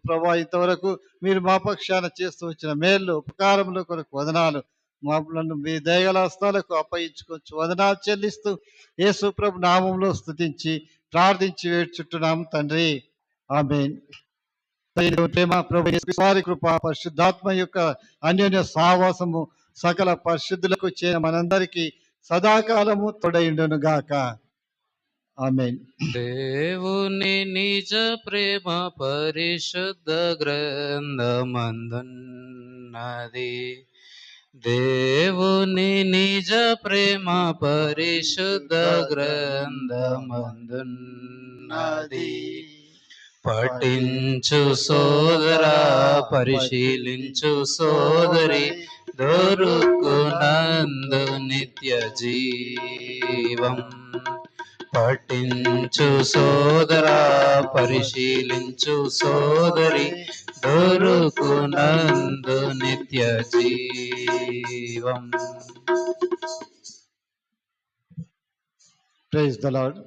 ప్రభా ఇంతవరకు మీరు మా పక్షాన చేస్తూ వచ్చిన మేళ్ళు ఉపకారముల కొరకు వందనాలు. మమ్మల్ని మీ దయగల హస్తాలకు అప్పగించుకోవచ్చు వందనాలు చెల్లిస్తూ యేసు ప్రభు నామంలో స్తుతించి ప్రార్థించి వేడుచుంటున్నాము తండ్రి. ఆమేన్. ప్రేమ ప్రభు యేసు వారి కృప పరిశుద్ధాత్మ యొక్క అన్యోన్య సహవాసము సకల పరిశుద్ధులకు చేరిన మనందరికీ సదాకాలము తోడైండును గాక. ఆమేన్. దేవుని నిజ ప్రేమ పరిశుద్ధ గ్రంథమందున్నది. దేవుని నిజ ప్రేమ పరిశుద్ధ గ్రంథమందున్నది. పఠించు సోదరా, పరిశీలించు సోదరి, దొరుకునందు నిత్య జీవం. పఠించు సోదరా, పరిశీలించు సోదరి, దొరుకునందు నిత్య జీవం. Praise the lord.